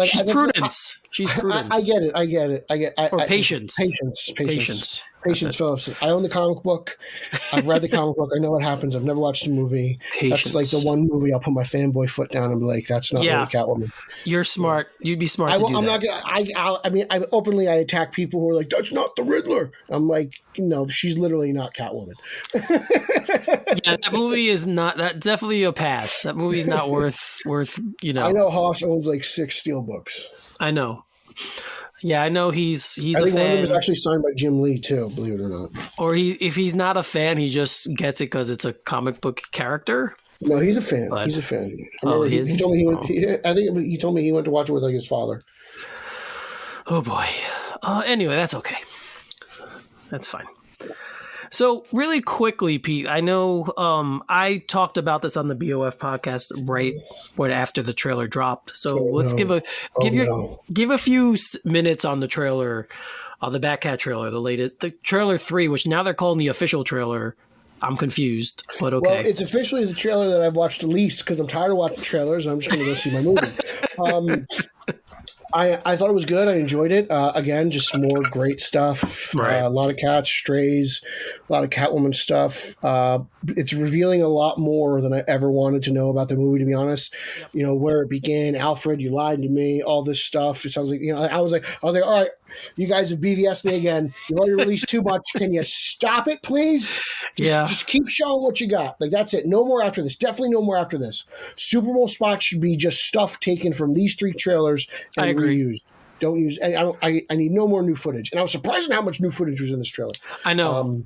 She's Prudence. She's Prudence. I get it. Or Patience. Patience Phillips. I own the comic book. I've read the comic book. I know what happens. I've never watched the movie. That's like the one movie I'll put my fanboy foot down and be like, "That's not really Catwoman." You're smart. You'd be smart. I'm not gonna. I attack people who are like, "That's not the Riddler." I'm like, no, she's literally not Catwoman. Yeah, that movie is not. That's definitely a pass. That movie's not worth. I know Haas owns like 6 steelbooks. I know. Yeah, I know he's a fan. I think one of them is actually signed by Jim Lee too, believe it or not. Or if he's not a fan, he just gets it because it's a comic book character. No, he's a fan. But- He's a fan. I Oh, remember he is? he told me I think he told me he went to watch it with like his father. Oh boy. Anyway, that's okay. That's fine. So really quickly, Pete, I know I talked about this on the BOF podcast right after the trailer dropped. So let's give a few minutes on the trailer, the Batcat trailer, the trailer 3, which now they're calling the official trailer. I'm confused, but okay. Well, it's officially the trailer that I've watched the least because I'm tired of watching trailers. I'm just going to go see my movie. I thought it was good. I enjoyed it. Again, just more great stuff. Right. A lot of cats, strays, a lot of Catwoman stuff. It's revealing a lot more than I ever wanted to know about the movie, to be honest. Yep. You know, where it began. Alfred, you lied to me. All this stuff. It sounds like, you know, I was like, all right, you guys have BVS'd me again. You've already released too much. Can you stop it, please? Just keep showing what you got. Like, that's it. No more after this. Definitely no more after this. Super Bowl spots should be just stuff taken from these 3 trailers and reused. Don't use. I need no more new footage. And I was surprised at how much new footage was in this trailer. I know.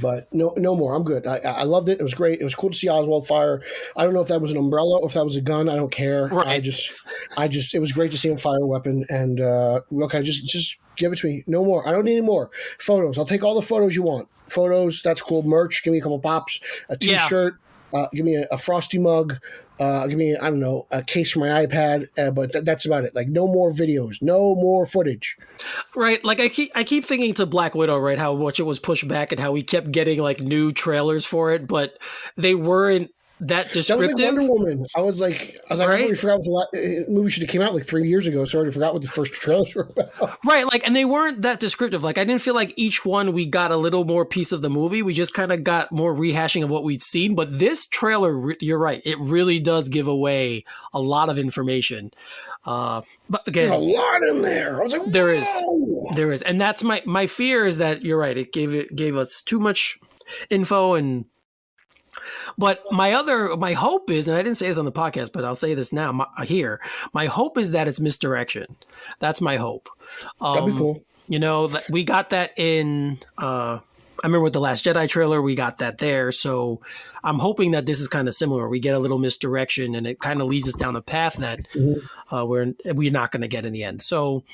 But no more. I'm good. I loved it. It was great. It was cool to see Oswald fire. I don't know if that was an umbrella or if that was a gun. I don't care. Right. It was great to see him fire a weapon. And okay, just give it to me. No more. I don't need any more photos. I'll take all the photos you want. Photos. That's cool. Merch. Give me a couple pops. A T-shirt. Give me a Frosty mug. Give me, I don't know, a case for my iPad. But that's about it. Like, no more videos. No more footage. Right. Like, I keep thinking to Black Widow, right, how much it was pushed back and how we kept getting, like, new trailers for it, but they weren't that descriptive. That was like Wonder Woman. I was like, right? I already forgot what the movie should have came out like 3 years ago, so I already forgot what the first trailers were about. Right, like, and they weren't that descriptive. Like, I didn't feel like each one we got a little more piece of the movie. We just kind of got more rehashing of what we'd seen. But this trailer, you're right, it really does give away a lot of information. But again, there's a lot in there. I was like, there is, and that's my fear is that you're right. It gave us too much info and. But my hope is, and I didn't say this on the podcast, but I'll say this now here. My hope is that it's misdirection. That's my hope. That'd be cool. You know, we got that in. I remember with the Last Jedi trailer, we got that there. So I'm hoping that this is kind of similar. We get a little misdirection, and it kind of leads us down a path that we're not going to get in the end. So.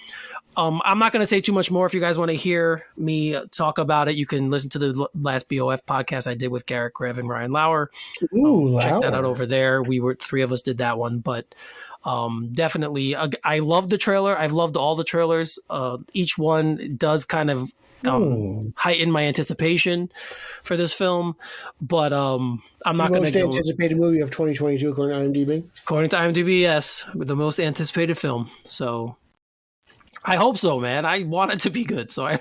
I'm not going to say too much more. If you guys want to hear me talk about it, you can listen to the last BOF podcast I did with Garrett Grev and Ryan Lauer. Check that out over there. 3 of us did that one, but definitely, I love the trailer. I've loved all the trailers. Each one does kind of heighten my anticipation for this film, but I'm not going to go. Most anticipated movie of 2022 according to IMDb. According to IMDb, yes, the most anticipated film. So. I hope so, man. I want it to be good, so I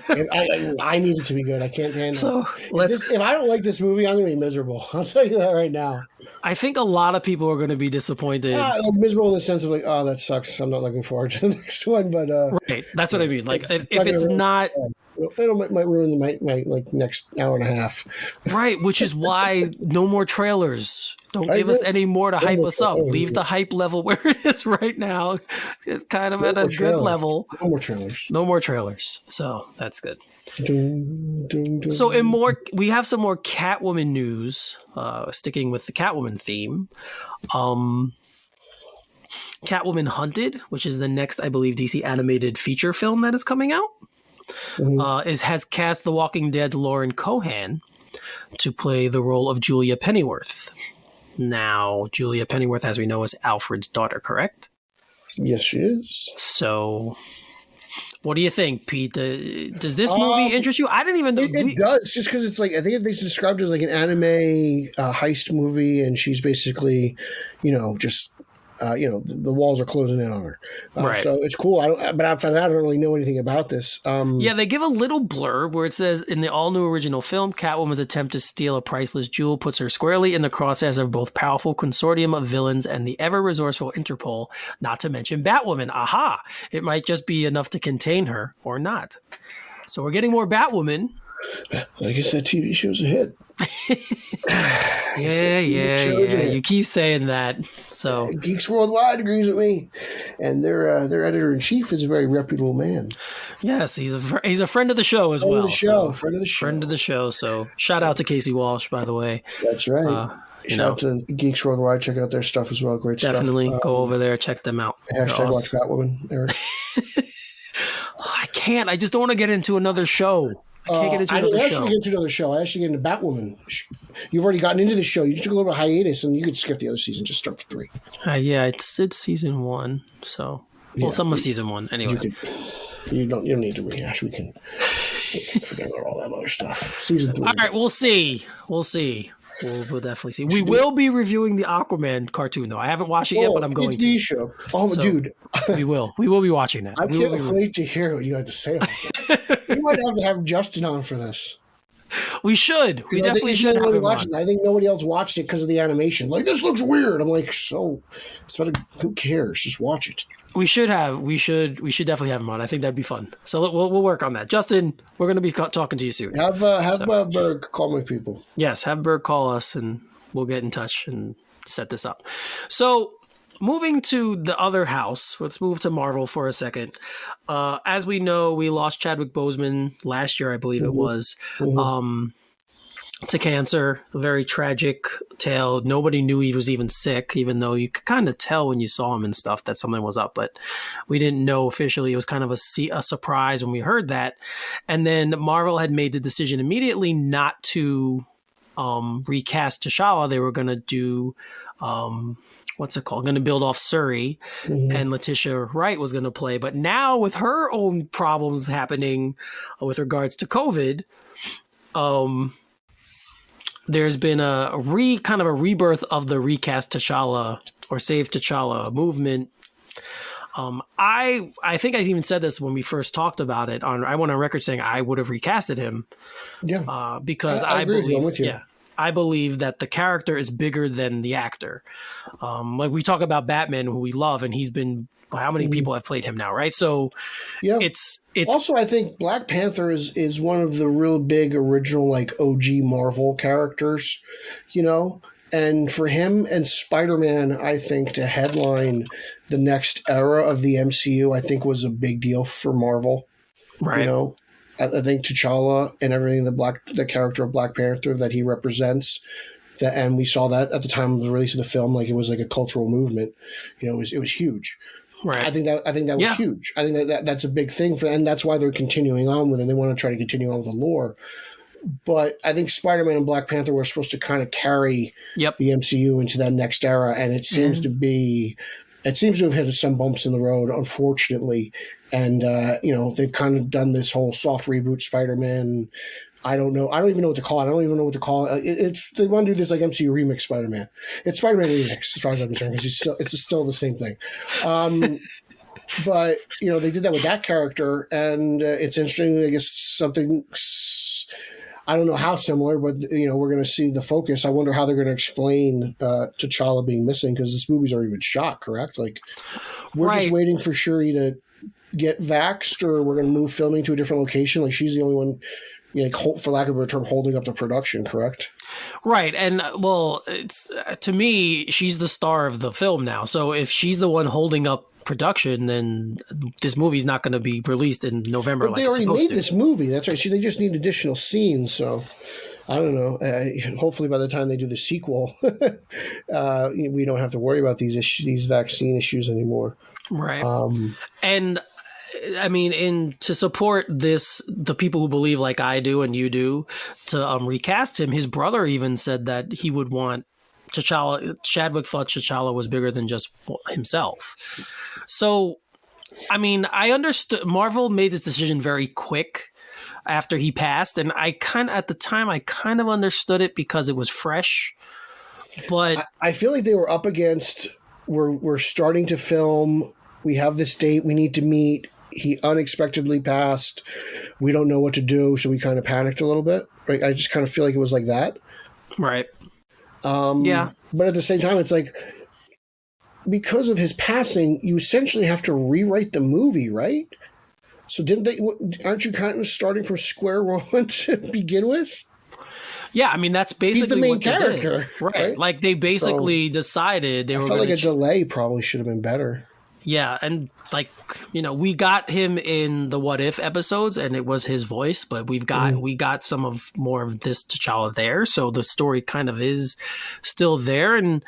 need it to be good. I can't handle so it. If I don't like this movie, I'm going to be miserable. I'll tell you that right now. I think a lot of people are going to be disappointed. Miserable in the sense of like, oh, that sucks. I'm not looking forward to the next one. But right, that's what I mean. Like, if it's not, it might ruin my like next hour and a half. Right, which is why no more trailers. Don't give us any more to hype us up. Leave the hype level where it is right now. It's kind of at a good level. No more trailers. No more trailers. So that's good. So we have some more Catwoman news. Sticking with the Catwoman theme. Catwoman Hunted, which is the next, I believe, DC animated feature film that is coming out, has cast The Walking Dead Lauren Cohan to play the role of Julia Pennyworth. Now, Julia Pennyworth, as we know, is Alfred's daughter, correct? Yes, she is. So, what do you think, Pete? Does this movie interest you? I didn't even know. It does, just because it's like, I think it's described as like an anime heist movie, and she's basically, just the walls are closing in on her. Right. So it's cool. But outside of that, I don't really know anything about this. Yeah, they give a little blurb where it says, in the all-new original film, Catwoman's attempt to steal a priceless jewel puts her squarely in the crosshairs of both powerful consortium of villains and the ever-resourceful Interpol, not to mention Batwoman. Aha! It might just be enough to contain her, or not. So we're getting more Batwoman. I guess that TV show's a hit. Yeah. You keep saying that. So Geeks Worldwide agrees with me, and their editor in chief is a very reputable man. yes, he's a friend of the show as well. Friend of the show. So shout out to Casey Walsh, by the way. That's right. Shout out to Geeks Worldwide. Check out their stuff as well. Great definitely stuff. Go over there, check them out. Hashtag watch Batwoman, Eric. I can't. I just don't want to get into another show. I can't get into another show. I actually get into another show. I actually get into Batwoman. You've already gotten into the show. You just took a little hiatus, and you could skip the other season. Just start for 3. Yeah, it's season 1. So, some of season 1 anyway. You don't need to rehash. We can forget about all that other stuff. Season 3. All right, we'll see. We'll definitely see. We will be reviewing the Aquaman cartoon, though. I haven't watched it yet, but I'm going to. Show. Oh, so, dude. We will be watching that. I can't wait to hear what you have to say about that. We might have Justin on for this. We should. We definitely should have him on. I think nobody else watched it because of the animation. Like, this looks weird. I'm like, so it's about who cares? Just watch it. We should definitely have him on. I think that'd be fun. So we'll work on that. Justin, we're going to be talking to you soon. Have Berg call my people. Yes, have Berg call us, and we'll get in touch and set this up. So, moving to the other house, let's move to Marvel for a second. As we know, we lost Chadwick Boseman last year, I believe it was, to cancer. A very tragic tale. Nobody knew he was even sick, even though you could kind of tell when you saw him and stuff that something was up, but we didn't know officially. It was kind of a surprise when we heard that. And then Marvel had made the decision immediately not to recast T'Challa. They were going to do... what's it called? Going to build off Suri, and Letitia Wright was going to play. But now with her own problems happening with regards to COVID, there's been a rebirth of the recast T'Challa or Save T'Challa movement. I think I even said this when we first talked about it. I went on record saying I would have recasted him. Yeah, because I believe. Yeah. I believe that the character is bigger than the actor. Like we talk about Batman, who we love, and he's been, how many people have played him now, right? So it's also, I think Black Panther is one of the real big original, like OG Marvel characters, and for him and Spider-Man, I think to headline the next era of the MCU, I think was a big deal for Marvel, right? I think T'Challa and everything, the character of Black Panther that he represents, and we saw that at the time of the release of the film, like it was like a cultural movement. It was huge. Right. I think that was huge. I think that's a big thing and that's why they're continuing on with it. They want to try to continue on with the lore. But I think Spider-Man and Black Panther were supposed to kind of carry the MCU into that next era, and it seems to have hit some bumps in the road, unfortunately. And, they've kind of done this whole soft reboot Spider-Man. I don't know. I don't even know what to call it. I don't even know what to call it. They want to do this like MCU remix Spider-Man. It's Spider-Man remix, as far as I'm concerned, because it's still the same thing. But, they did that with that character, and it's interesting. I guess something, I don't know how similar, but, we're going to see the focus. I wonder how they're going to explain T'Challa being missing, because this movie's already been shot, correct? Like, we're just waiting for Shuri to get vaxxed, or we're going to move filming to a different location. Like, she's the only one, for lack of a better term, holding up the production, correct? Right. And it's to me, she's the star of the film now. So if she's the one holding up production, then this movie's not going to be released in November. But they already made this movie. That's right. They just need additional scenes. So I don't know. Hopefully by the time they do the sequel, we don't have to worry about these vaccine issues anymore. Right. And I mean, to support this, the people who believe like I do and you do, to recast him, his brother even said that he would want T'Challa. Chadwick thought T'Challa was bigger than just himself. So, I mean, I understood. Marvel made this decision very quick after he passed, and at the time I kind of understood it because it was fresh. But I feel like they were up against. We're starting to film. We have this date we need to meet. He unexpectedly passed. We don't know what to do, so we kind of panicked a little bit. Right? I just kind of feel like it was like that. Right. Yeah. But at the same time, it's like, because of his passing, you essentially have to rewrite the movie, right? So aren't you kind of starting from square one to begin with? Yeah, I mean that's basically he's the main what they did. character, Right? Like they basically decided they were. I felt like a delay probably should have been better. Yeah, and like we got him in the What If episodes, and it was his voice, but we got some of more of this T'Challa there, so the story kind of is still there. And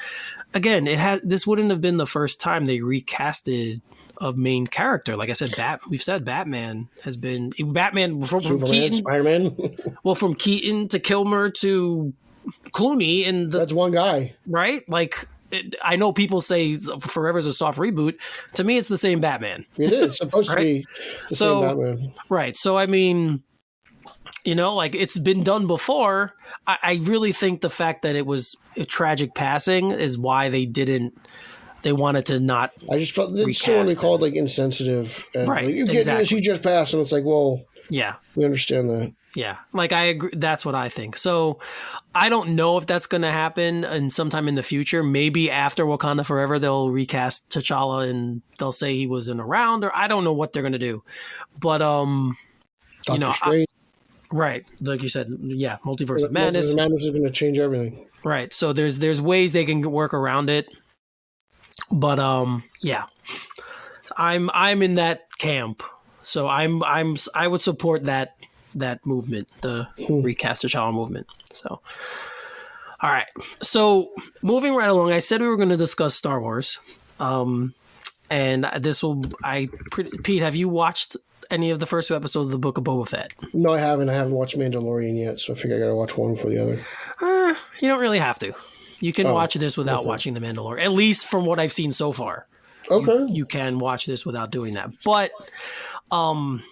again, this wouldn't have been the first time they recasted a main character. Like I said, we've said Batman has been Batman from Keaton, Spider-Man. well, from Keaton to Kilmer to Clooney, and that's one guy, right? Like. I know people say Forever's a soft reboot. To me, it's the same Batman. It is supposed to be the same Batman. Right. So, I mean, like it's been done before. I really think the fact that it was a tragic passing is why they wanted to not. I just felt it's still only called like insensitive. And right. Like, you get this, he just passed. And it's like, well, yeah, we understand that. Yeah, like I agree. That's what I think. So I don't know if that's going to happen and sometime in the future. Maybe after Wakanda Forever, they'll recast T'Challa and they'll say he wasn't around, or I don't know what they're going to do. But Doctor Strange. Right, like you said, yeah, Multiverse of Madness. Multiverse of Madness is going to change everything. Right. So there's ways they can work around it. But yeah, I'm in that camp. So I would support that movement, the recast T'Challa movement. So, all right. So moving right along, I said we were going to discuss Star Wars. And Pete, have you watched any of the first 2 episodes of the Book of Boba Fett? No, I haven't. I haven't watched Mandalorian yet, so I figure I got to watch one before the other. You don't really have to. You can watch this without watching The Mandalorian, at least from what I've seen so far. Okay. You can watch this without doing that. But I'm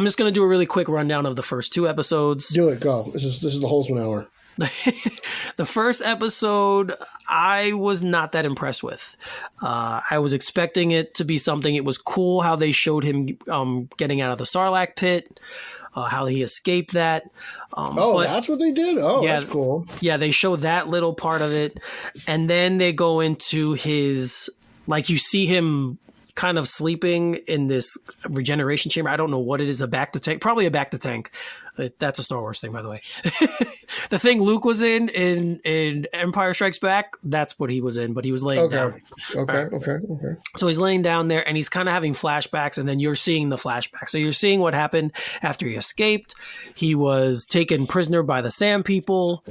just going to do a really quick rundown of the first 2 episodes. Do it. Go. This is the Holzman hour. The first episode, I was not that impressed with. I was expecting it to be something. It was cool how they showed him getting out of the Sarlacc pit, how he escaped that. But that's what they did? Oh, yeah, that's cool. Yeah, they showed that little part of it. And then they go into his, like you see him kind of sleeping in this regeneration chamber. I don't know what it is, a back to tank, probably a back to tank. That's a Star Wars thing, by the way. The thing Luke was in Empire Strikes Back, that's what he was in, but he was laying down. Okay. So he's laying down there and he's kind of having flashbacks, and then you're seeing the flashback. So you're seeing what happened after he escaped. He was taken prisoner by the Sand People.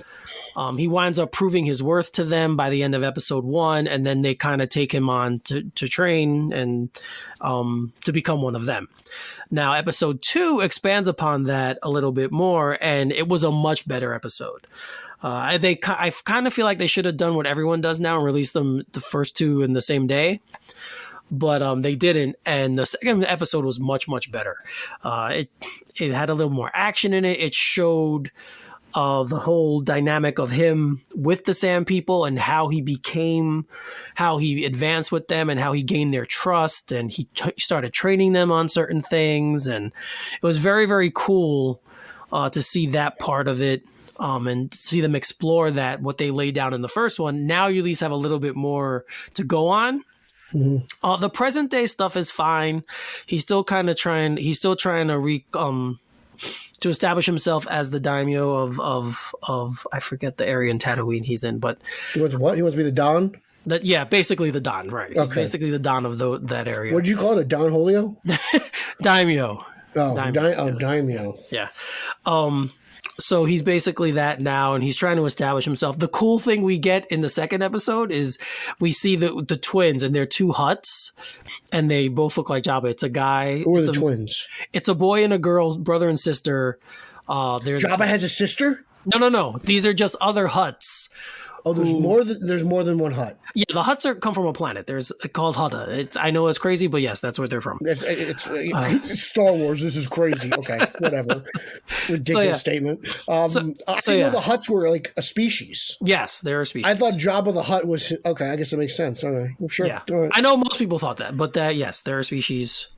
He winds up proving his worth to them by the end of episode 1, and then they kind of take him on to train and to become one of them. Now, episode 2 expands upon that a little bit more, and it was a much better episode. I kind of feel like they should have done what everyone does now and released them the first 2 in the same day. But they didn't, and the second episode was much, much better. It had a little more action in it. It showed the whole dynamic of him with the Sand People and how he advanced with them and how he gained their trust, and he started training them on certain things. And it was very, very cool to see that part of it and see them explore what they laid down in the first one. Now you at least have a little bit more to go on. Mm-hmm. The present day stuff is fine. He's still trying to establish himself as the daimyo of I forget the area in Tatooine he's in, but he wants what? He wants to be the Don? Basically the Don, right? He's basically the Don of that area. What'd you call it? A Don Julio? Daimyo. Daimyo. Yeah. So he's basically that now, and he's trying to establish himself. The cool thing we get in the second episode is we see the twins, and they're 2 Hutts, and they both look like Jabba. It's a guy. Who are the twins? It's a boy and a girl, brother and sister. Jabba has a sister? No. These are just other Hutts. Oh, there's more than one Hutt. Yeah, the Hutts come from a planet. There's called Hutta. I know it's crazy, but yes, that's where they're from. It's Star Wars. This is crazy. Okay, whatever. Ridiculous statement. I know the Hutts were like a species. Yes, they're a species. I thought Jabba the Hutt was okay. I guess that makes sense. Okay, well, sure. Yeah, right. I know most people thought that, but yes, they're a species,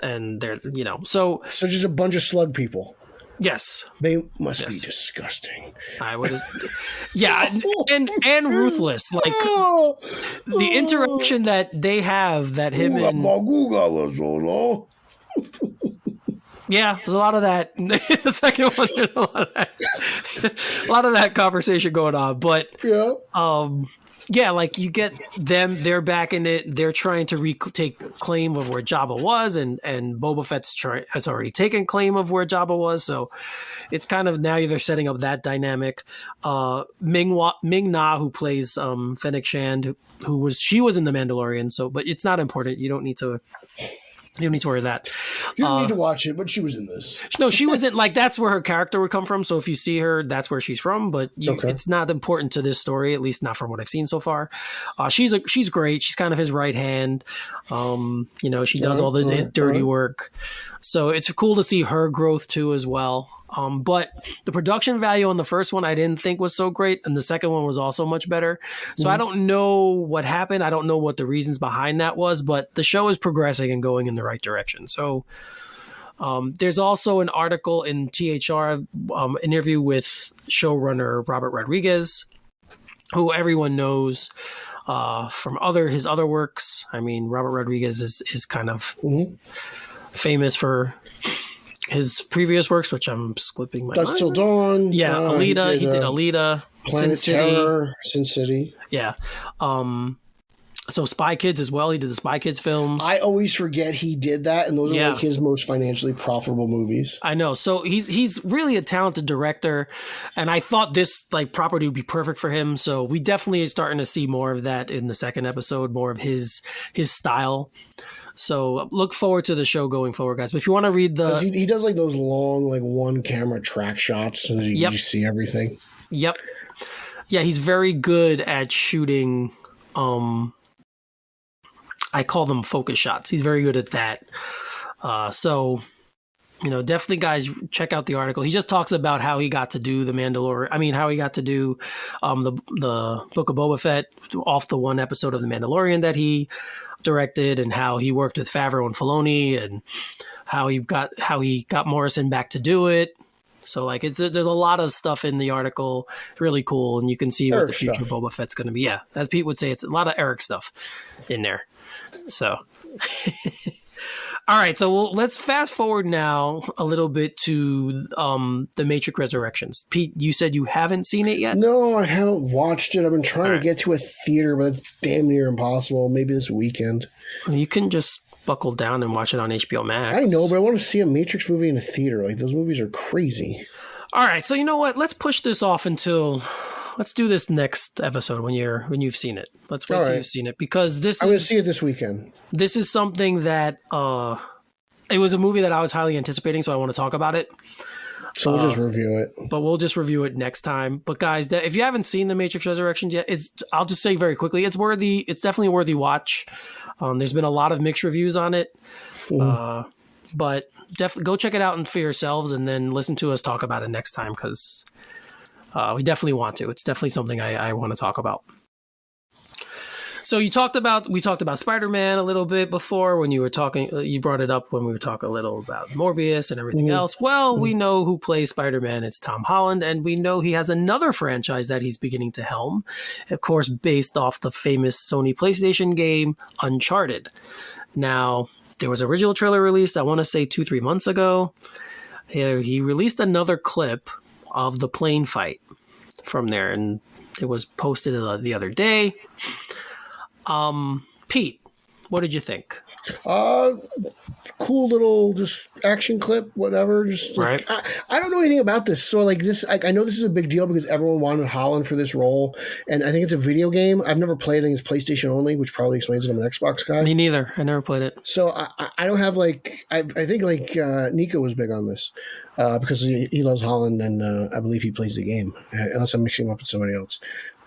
and they're so just a bunch of slug people. Yes, they must be disgusting. I would, yeah, and ruthless. Like the interaction that they have, that him and Yeah, there's a lot of that. The second one, there's a lot of that conversation going on. But yeah, like you get them, they're back in it. They're trying to take claim of where Jabba was, and Boba Fett's has already taken claim of where Jabba was. So it's kind of now they're setting up that dynamic. Ming Na, who plays Fennec Shand, she was in The Mandalorian. So, but it's not important. You don't need to worry that. You don't need to watch it, but she was in this. No, she wasn't like that's where her character would come from. So if you see her, that's where she's from. But it's not important to this story, at least not from what I've seen so far. She's great. She's kind of his right hand. She does all his dirty work. So it's cool to see her growth too as well. But the production value on the first one I didn't think was so great, and the second one was also much better. So I don't know what happened. I don't know what the reasons behind that was, but the show is progressing and going in the right direction. So there's also an article in THR, interview with showrunner Robert Rodriguez, who everyone knows from his other works. I mean, Robert Rodriguez is kind of famous for his previous works, which I'm slipping my mind. Dusk Till Dawn. Yeah, Alita. He did Alita. Planet Terror. Sin City. Yeah. So Spy Kids as well. He did the Spy Kids films. I always forget he did that, and those are like his most financially profitable movies. I know. So he's really a talented director, and I thought this like property would be perfect for him. So we definitely are starting to see more of that in the second episode, more of his style. So look forward to the show going forward, guys. But if you want to read he does like those long, like one camera track shots, and you see everything. Yep. Yeah, he's very good at shooting. I call them focus shots. He's very good at that. So definitely, guys, check out the article. He just talks about how he got to do The Mandalorian. I mean, how he got to do the Book of Boba Fett off the one episode of The Mandalorian that he directed, and how he worked with Favreau and Filoni, and how he got Morrison back to do it. So like there's a lot of stuff in the article, really cool, and you can see what the future of Boba Fett's going to be. Yeah, as Pete would say, it's a lot of Eric stuff in there. So. All right, so let's fast forward now a little bit to The Matrix Resurrections. Pete, you said you haven't seen it yet? No, I haven't watched it. I've been trying to get to a theater, but it's damn near impossible. Maybe this weekend. You can just buckle down and watch it on HBO Max. I know, but I want to see a Matrix movie in a theater. Like, those movies are crazy. All right, so you know what? Let's push this off until... Let's do this next episode when you've seen it. Let's wait till you've seen it, because I'm going to see it this weekend. This is something that it was a movie that I was highly anticipating, so I want to talk about it. So we'll just review it. But we'll just review it next time. But guys, if you haven't seen The Matrix Resurrections yet, I'll just say very quickly, it's definitely a worthy watch. There's been a lot of mixed reviews on it. But definitely go check it out for yourselves, and then listen to us talk about it next time, because we definitely want to. It's definitely something I want to talk about. So we talked about Spider-Man a little bit before when you were talking. You brought it up when we were talking a little about Morbius and everything else. Well, we know who plays Spider-Man. It's Tom Holland, and we know he has another franchise that he's beginning to helm. Of course, based off the famous Sony PlayStation game Uncharted. Now, there was an original trailer released, I want to say 2-3 months ago. He released another clip of the plane fight from there, and it was posted the other day. Pete, what did you think? Cool little just action clip, whatever. Just like, right. I don't know anything about this, so like this, I know this is a big deal because everyone wanted Holland for this role, and I think it's a video game. I've never played it. I think it's PlayStation only, which probably explains it. I'm an Xbox guy. Me neither. I never played it. So I don't have like I think like Nico was big on this because he loves Holland, and I believe he plays the game, unless I'm mixing him up with somebody else.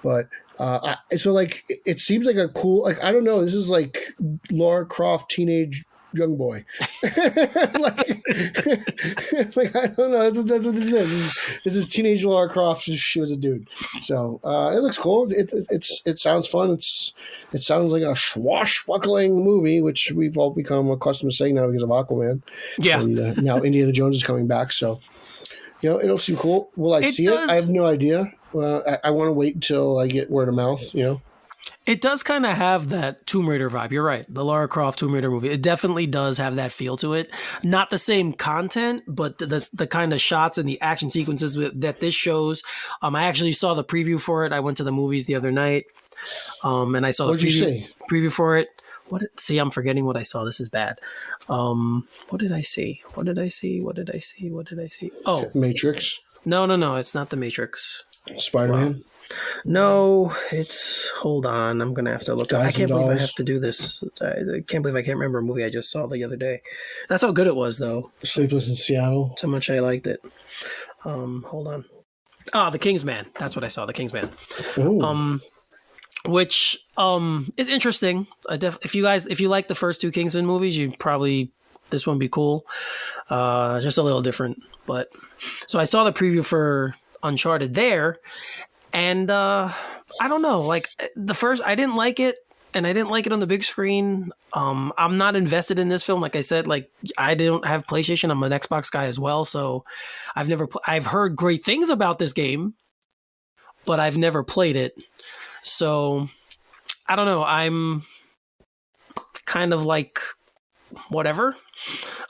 But so like it seems like a cool, like, I don't know, this is like Lara Croft teenage young boy. like I don't know, that's what this is. This is teenage Lara Croft. She was a dude. So it looks cool. It sounds fun. It sounds like a swashbuckling movie, which we've all become accustomed to saying now because of Aquaman. Yeah. And now Indiana Jones is coming back, so it'll seem cool. Will I see it? I have no idea. I want to wait until I get word of mouth, It does kind of have that Tomb Raider vibe. You're right. The Lara Croft Tomb Raider movie. It definitely does have that feel to it. Not the same content, but the kind of shots and the action sequences that this shows. I actually saw the preview for it. I went to the movies the other night, and I saw the preview for it. See, I'm forgetting what I saw. This is bad. What did I see? Oh, Matrix. No. It's not the Matrix. Spider-Man. Wow. No, hold on. I'm going to have to look. I can't believe I have to do this. I can't believe I can't remember a movie I just saw the other day. That's how good it was, though. Sleepless in Seattle. That's how much I liked it. Hold on. The Kingsman. That's what I saw. The Kingsman. Ooh. Which is interesting. If you like the first two Kingsman movies, this one would be cool. Just a little different. But so I saw the preview for Uncharted there. And I don't know, like the first, I didn't like it, and I didn't like it on the big screen. I'm not invested in this film. Like I said, like I don't have PlayStation. I'm an Xbox guy as well, so I've heard great things about this game, but I've never played it. So I don't know. I'm kind of like whatever.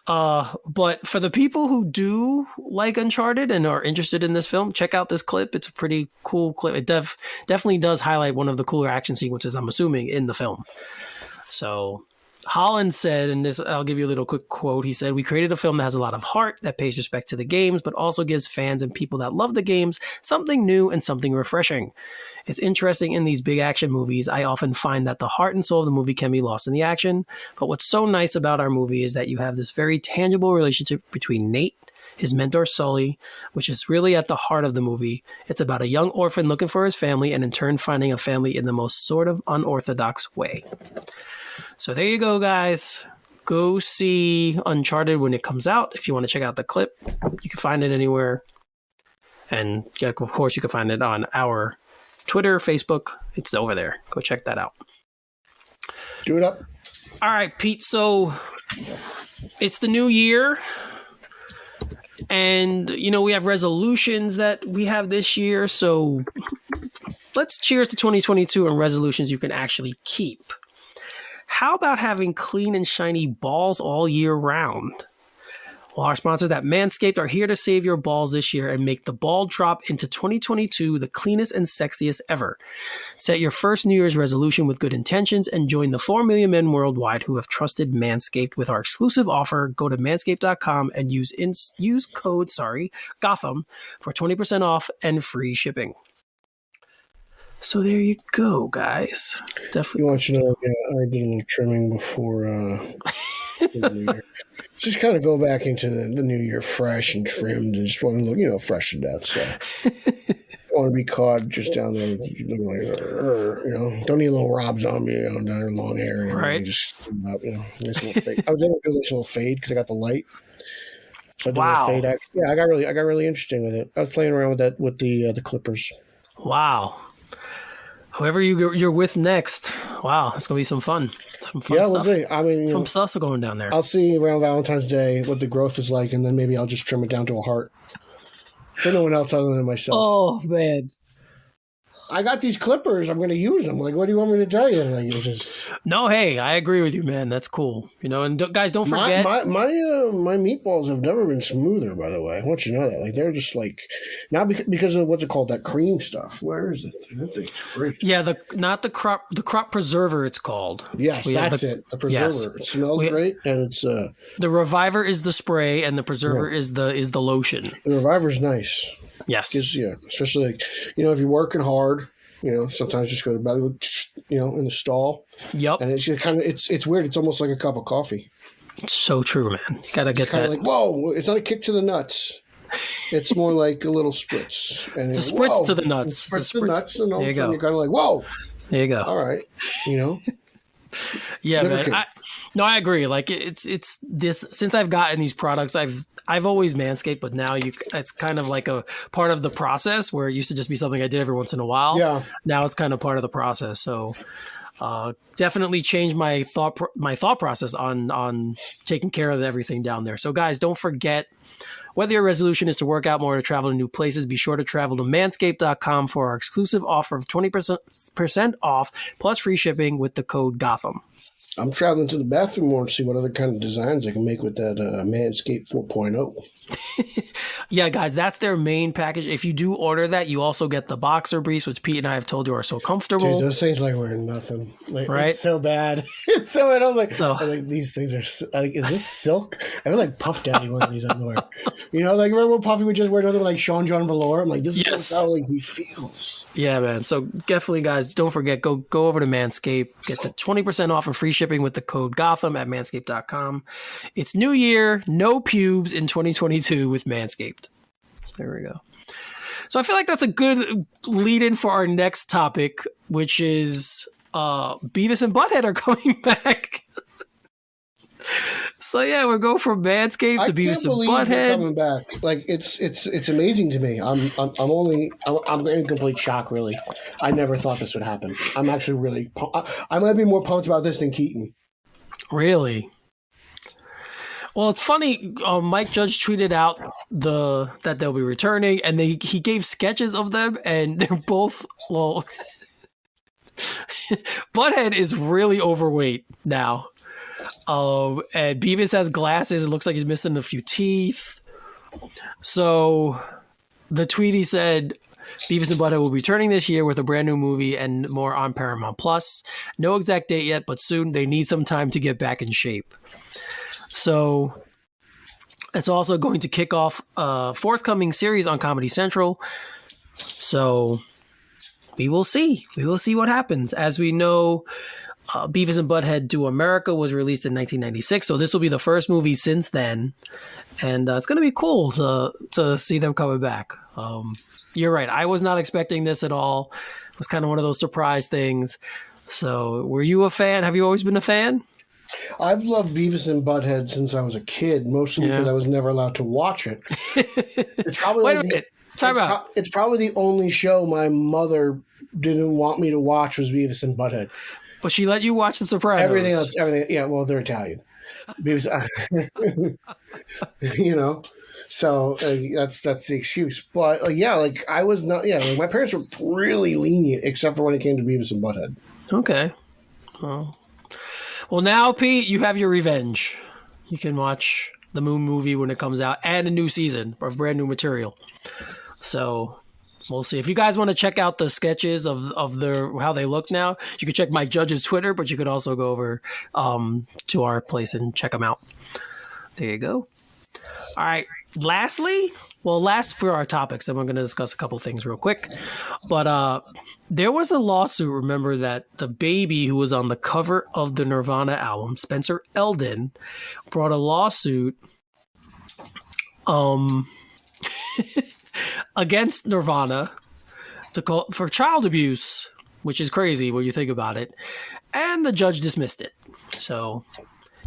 But for the people who do like Uncharted and are interested in this film, check out this clip. It's a pretty cool clip. It definitely does highlight one of the cooler action sequences, I'm assuming, in the film. So Holland said, and this, I'll give you a little quick quote. He said, "We created a film that has a lot of heart, that pays respect to the games, but also gives fans and people that love the games something new and something refreshing. It's interesting in these big action movies, I often find that the heart and soul of the movie can be lost in the action. But what's so nice about our movie is that you have this very tangible relationship between Nate, his mentor Sully, which is really at the heart of the movie. It's about a young orphan looking for his family and in turn finding a family in the most sort of unorthodox way." So there you go, guys. Go see Uncharted when it comes out. If you want to check out the clip, you can find it anywhere. And yeah, of course, you can find it on our Twitter, Facebook. It's over there. Go check that out. Do it up. All right, Pete. So it's the new year. And, we have resolutions that we have this year. So let's cheers to 2022 and resolutions you can actually keep. How about having clean and shiny balls all year round? Well, our sponsors at Manscaped are here to save your balls this year and make the ball drop into 2022 the cleanest and sexiest ever. Set your first New Year's resolution with good intentions and join the 4 million men worldwide who have trusted Manscaped with our exclusive offer. Go to manscaped.com and use code Gotham for 20% off and free shipping. So there you go, guys. Definitely. You want you to know, I did a little trimming before the new year. Just kind of go back into the new year fresh and trimmed and just want to look, fresh to death. So I want to be caught just down there looking like, don't need a little Rob Zombie down there, long hair. And right. Just, nice little fade. I was able to do this little fade because I got the light. So I did wow. a fade action. Yeah, I got really interesting with it. I was playing around with that with the clippers. Wow. Whoever you're with next, wow, it's gonna be some fun. Stuff. We'll see. I mean, some stuff's going down there. I'll see around Valentine's Day what the growth is like, and then maybe I'll just trim it down to a heart. For no one else other than myself. Oh man, I got these clippers. I'm going to use them. Like, what do you want me to tell you? Like, No, hey, I agree with you, man. That's cool. And guys, don't forget. My meatballs have never been smoother, by the way. I want you to know that. Like, they're just like, not because of what's it called, that cream stuff. Where is it? That thing's great. Yeah, the crop preserver it's called. Yes, that's it. The preserver. Yes. It smells great, and it's the Reviver is the spray, and the preserver is the lotion. The Reviver's nice. Yes. Especially like, if you're working hard, sometimes just go to bed, in the stall. Yep. And it's just kind of, it's weird. It's almost like a cup of coffee. It's so true, man. You got to get that. Like, whoa, it's not a kick to the nuts. It's more like a little spritz. And it's a spritz to the nuts. Spritz to the nuts. And all of a sudden you're kind of like, whoa. There you go. All right. Yeah, man. I agree. Like it's this, since I've gotten these products, I've always manscaped, but now it's kind of like a part of the process where it used to just be something I did every once in a while. Yeah. Now it's kind of part of the process. So definitely changed my thought process on taking care of everything down there. So guys, don't forget, Whether your resolution is to work out more or to travel to new places, be sure to travel to manscaped.com for our exclusive offer of 20% off plus free shipping with the code Gotham. I'm traveling to the bathroom more to see what other kind of designs I can make with that Manscaped 4.0. Yeah, guys, that's their main package. If you do order that, you also get the boxer briefs, which Pete and I have told you are so comfortable. Dude, those things like wearing nothing. Like, right? It's so bad. It's so bad. I was like, these things are like, is this silk? I feel like Puff Daddy wearing these underwear. You know, like remember when Puffy would just wear another like Sean John Velour? I'm like, this is how like he feels. Yeah, man. So definitely, guys, don't forget, go over to Manscaped. Get the 20% off and free shipping with the code Gotham at manscaped.com. It's New Year, no pubes in 2022 with Manscaped. So there we go. So I feel like that's a good lead-in for our next topic, which is Beavis and Butthead are coming back. So yeah, we'll go from Manscaped to Beavis and Butthead. They're coming back. Like it's amazing to me. I'm in complete shock. Really, I never thought this would happen. I'm actually really. I might be more pumped about this than Keaton. Really? Well, it's funny. Mike Judge tweeted out that they'll be returning, and he gave sketches of them, and they're both Butthead is really overweight now. And Beavis has glasses. It looks like he's missing a few teeth. So the tweet, he said, Beavis and Butthead will be returning this year with a brand new movie and more on Paramount Plus. No exact date yet, but soon. They need some time to get back in shape. So it's also going to kick off a forthcoming series on Comedy Central. So we will see. We will see what happens. As we know, Beavis and Butthead Do America was released in 1996, so this will be the first movie since then, and it's going to be cool to see them coming back. You're right. I was not expecting this at all. It was kind of one of those surprise things. So were you a fan? Have you always been a fan? I've loved Beavis and Butthead since I was a kid, mostly because I was never allowed to watch it. It's probably Wait a minute. Time out. It's probably the only show my mother didn't want me to watch was Beavis and Butthead. But she let you watch The Sopranos. Everything else. Yeah, well, they're Italian. Beavis, you know, so that's the excuse. But I was not. Yeah, like, my parents were really lenient, except for when it came to Beavis and Butthead. Okay. Well, now, Pete, you have your revenge. You can watch the Moon movie when it comes out, and a new season of brand new material. So we'll see. If you guys want to check out the sketches of how they look now, you can check Mike Judge's Twitter, but you could also go over to our place and check them out. There you go. All right. Last for our topics, and we're going to discuss a couple things real quick. But there was a lawsuit, remember, that the baby who was on the cover of the Nirvana album, Spencer Eldon, brought a lawsuit against Nirvana for child abuse, which is crazy when you think about it. And the judge dismissed it. So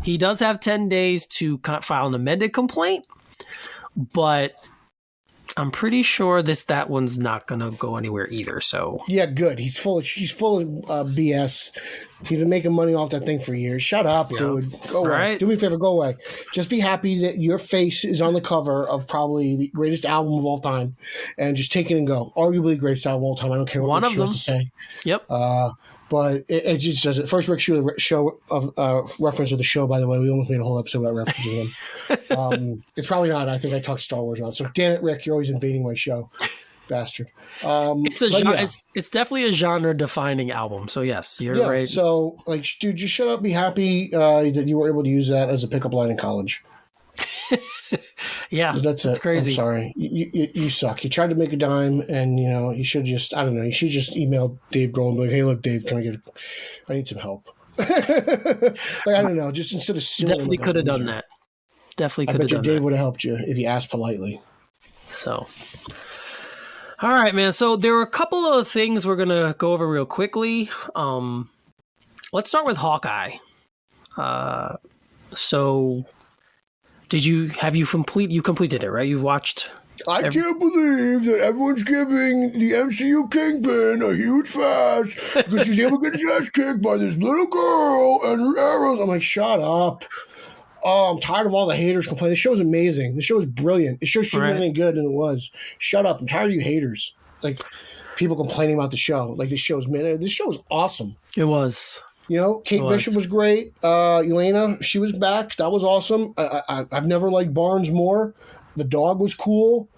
he does have 10 days to file an amended complaint, but I'm pretty sure that one's not going to go anywhere either. So yeah, good. He's full of BS. He's been making money off that thing for years. Shut up, dude. Go away. Right. Do me a favor. Go away. Just be happy that your face is on the cover of probably the greatest album of all time, and just take it and go. Arguably the greatest album of all time. I don't care what Rick has to say. Yep. But it just does it. First Rick show of reference to the show, by the way. We almost made a whole episode about referencing him. It's probably not. I think I talked Star Wars on. So damn it, Rick, you're always invading my show. Bastard. It's definitely a genre-defining album. So yes, you're right. So dude, just shut up. Be happy that you were able to use that as a pickup line in college. Yeah, that's crazy. I'm sorry. You suck. You tried to make a dime, and you should just you should just email Dave Grohl and be like, hey, look, Dave, I need some help. I don't know, just instead of definitely could have done that. Definitely could have done that. Dave would have helped you if you asked politely. So, all right, man. So there were a couple of things we're gonna go over real quickly. Let's start with Hawkeye. So you completed it, right? You've watched. I can't believe that everyone's giving the MCU Kingpin a huge fast because she's able to get his ass kicked by this little girl and her arrows. I'm like, shut up. Oh, I'm tired of all the haters complaining. The show's amazing. The show is brilliant. The show shouldn't have been any good, and it was. Shut up. I'm tired of you haters. Like, people complaining about the show. Like, this show is awesome. It was. Kate Bishop was great. Elena, she was back. That was awesome. I've never liked Barnes more. The dog was cool.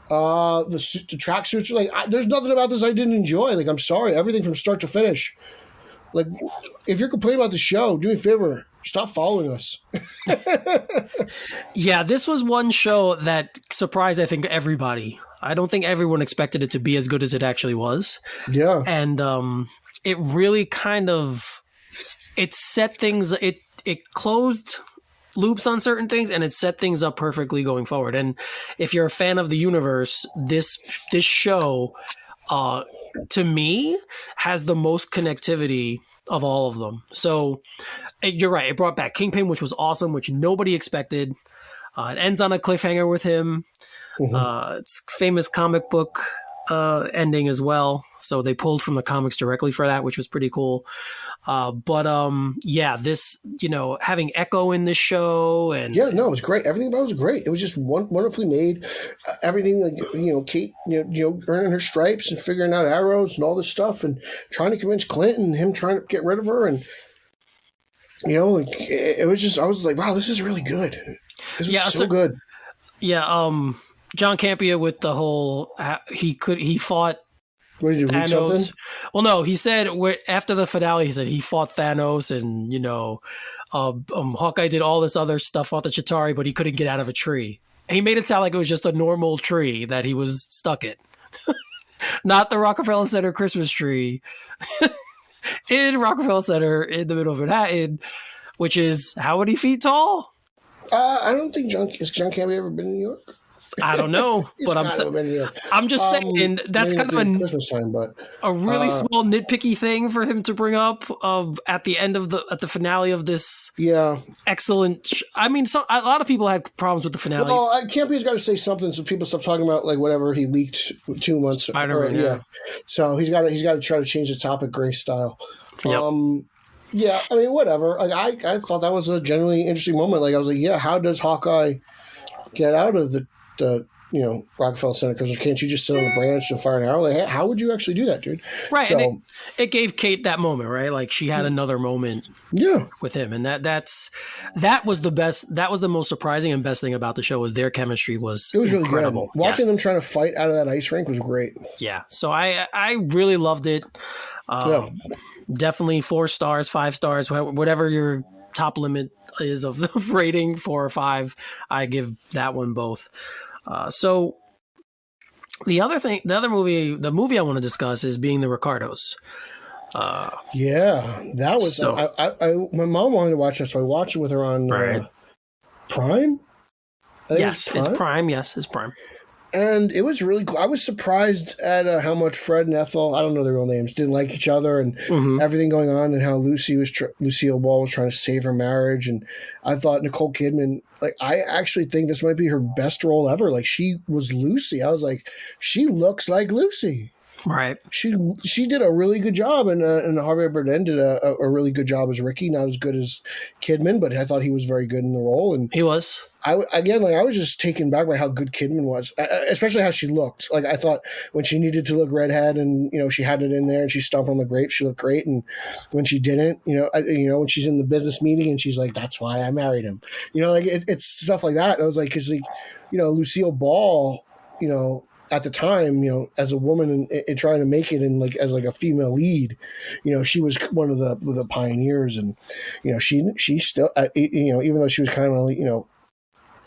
The tracksuits are like, there's nothing about this I didn't enjoy. Like, I'm sorry. Everything from start to finish. Like, if you're complaining about the show, do me a favor. Stop following us. Yeah, this was one show that surprised, I think, everybody. I don't think everyone expected it to be as good as it actually was. Yeah. And it really kind of, it set things, it closed loops on certain things, and it set things up perfectly going forward. And if you're a fan of the universe, this show, to me, has the most connectivity of all of them. So you're right. It brought back Kingpin, which was awesome, which nobody expected. It ends on a cliffhanger with him. Mm-hmm. It's famous comic book ending as well. So they pulled from the comics directly for that, which was pretty cool. Yeah, this, having Echo in this show and it was great. Everything about it was great. It was just wonderfully made. Everything, like, Kate, earning her stripes and figuring out arrows and all this stuff and trying to convince Clint and him trying to get rid of her. And, it was just, I was like, wow, this is really good. This was so good. Yeah. John Campea with the whole, he fought What, did you read something? Well, no, he said after the finale, he said he fought Thanos and, Hawkeye did all this other stuff off the Chitauri, but he couldn't get out of a tree. And he made it sound like it was just a normal tree that he was stuck in. Not the Rockefeller Center Christmas tree in Rockefeller Center in the middle of Manhattan, which is how many feet tall? I don't think has John Campea ever been in New York? I don't know, but I'm just saying that's kind of Christmas time, but a really small nitpicky thing for him to bring up at the end of at the finale of this. Yeah, excellent. I mean, a lot of people had problems with the finale. Well, Campion's got to say something so people stop talking about like whatever he leaked 2 months. Spider-Man, yeah. So he's got to try to change the topic, Grace style. Yep. Yeah, I mean, whatever. Like I thought that was a genuinely interesting moment. Like I was like, yeah, how does Hawkeye get out of the Rockefeller Center? Because can't you just sit on the branch and fire an arrow? Like, how would you actually do that, dude? Right. So, and it gave Kate that moment, right? Like she had another moment with him. And that was the best. That was the most surprising and best thing about the show was their chemistry was really incredible. Good. Watching them trying to fight out of that ice rink was great. Yeah. So I really loved it. Definitely 4 stars, 5 stars, whatever your top limit is of rating, 4 or 5. I give that one both. So the movie I want to discuss is Being the Ricardos. That was my mom wanted to watch that, so I watched it with her on Prime. Yes, it's Prime. Yes, it's Prime. And it was really cool. I was surprised at how much Fred and Ethel, I don't know their real names, didn't like each other and everything going on, and how Lucille Ball was trying to save her marriage. And I thought Nicole Kidman, like, I actually think this might be her best role ever. Like, she was Lucy. I was like, she looks like Lucy. Right. She did a really good job, and Javier Bardem did a really good job as Ricky. Not as good as Kidman, but I thought he was very good in the role. And he was. I was just taken back by how good Kidman was, especially how she looked. Like I thought when she needed to look redhead, and she had it in there, and she stomped on the grape, she looked great. And when she didn't, when she's in the business meeting and she's like, "That's why I married him," it's stuff like that. And I was like, because Lucille Ball, at the time, as a woman and trying to make it in as a female lead, she was one of the pioneers, and she still, even though she was kind of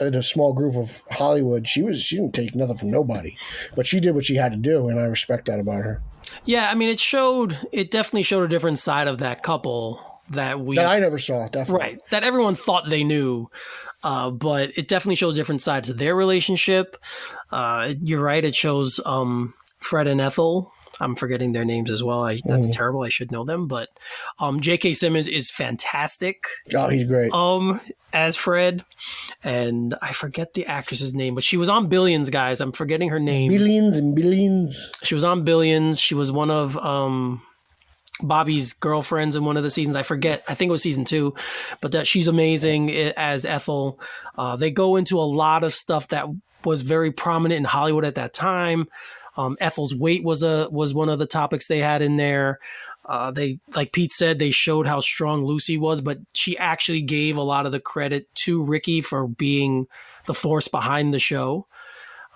in a small group of Hollywood, she didn't take nothing from nobody, but she did what she had to do, and I respect that about her. Yeah, I mean, it definitely showed a different side of that couple that I never saw, definitely. Right, that everyone thought they knew. But it definitely shows different sides of their relationship. You're right. It shows Fred and Ethel. I'm forgetting their names as well. That's terrible. I should know them. But J.K. Simmons is fantastic. Oh, he's great. As Fred. And I forget the actress's name, but she was on Billions, guys. I'm forgetting her name. Billions and Billions. She was on Billions. She was one of Bobby's girlfriends in one of the seasons. I forget. I think it was season 2, but that she's amazing as Ethel. They go into a lot of stuff that was very prominent in Hollywood at that time. Ethel's weight was one of the topics they had in there. They, like Pete said, they showed how strong Lucy was, but she actually gave a lot of the credit to Ricky for being the force behind the show.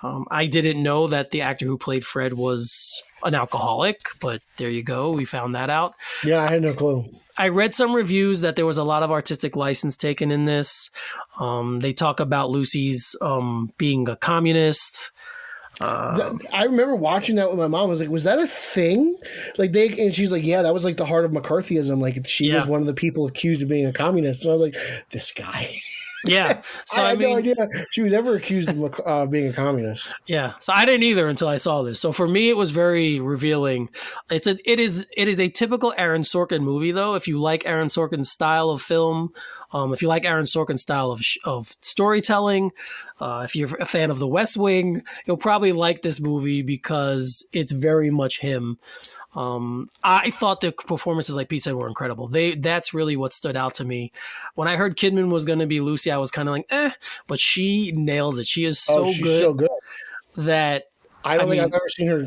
I didn't know that the actor who played Fred was an alcoholic, but there you go. We found that out. Yeah, I had no clue. I read some reviews that there was a lot of artistic license taken in this. They talk about Lucy's being a communist. I remember watching that with my mom. I was like, was that a thing? And she's like, yeah, that was like the heart of McCarthyism. Like she was one of the people accused of being a communist. And I was like, this guy. Yeah. So I had no idea she was ever accused of being a communist. Yeah. So I didn't either until I saw this. So for me, it was very revealing. It is a typical Aaron Sorkin movie, though. If you like Aaron Sorkin's style of film, if you like Aaron Sorkin's style of storytelling, if you're a fan of The West Wing, you'll probably like this movie because it's very much him. I thought the performances, like Pete said, were incredible. That's really what stood out to me. When I heard Kidman was going to be Lucy, I was kind of like, but she nails it. She is she's so good that I don't think I've ever seen her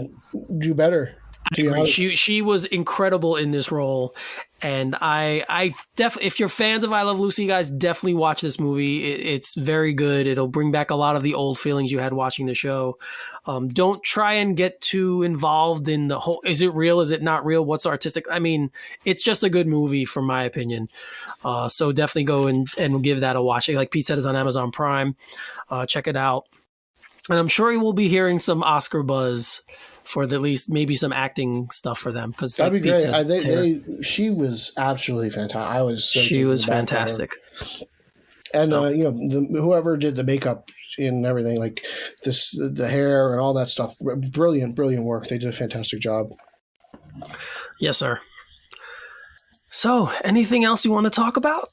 do better. She was incredible in this role, and I definitely, if you're fans of I Love Lucy, guys, definitely watch this movie. It's very good. It'll bring back a lot of the old feelings you had watching the show. Don't try and get too involved in the whole, is it real? Is it not real? What's artistic? I mean, it's just a good movie from my opinion. So definitely go and give that a watch. Like Pete said, it's on Amazon Prime. Check it out. And I'm sure we'll be hearing some Oscar buzz for at least maybe some acting stuff for them, because that'd be great. She was absolutely fantastic. She was fantastic. And whoever did the makeup and everything, like the hair and all that stuff, brilliant work. They did a fantastic job. Yes, sir. So, anything else you want to talk about?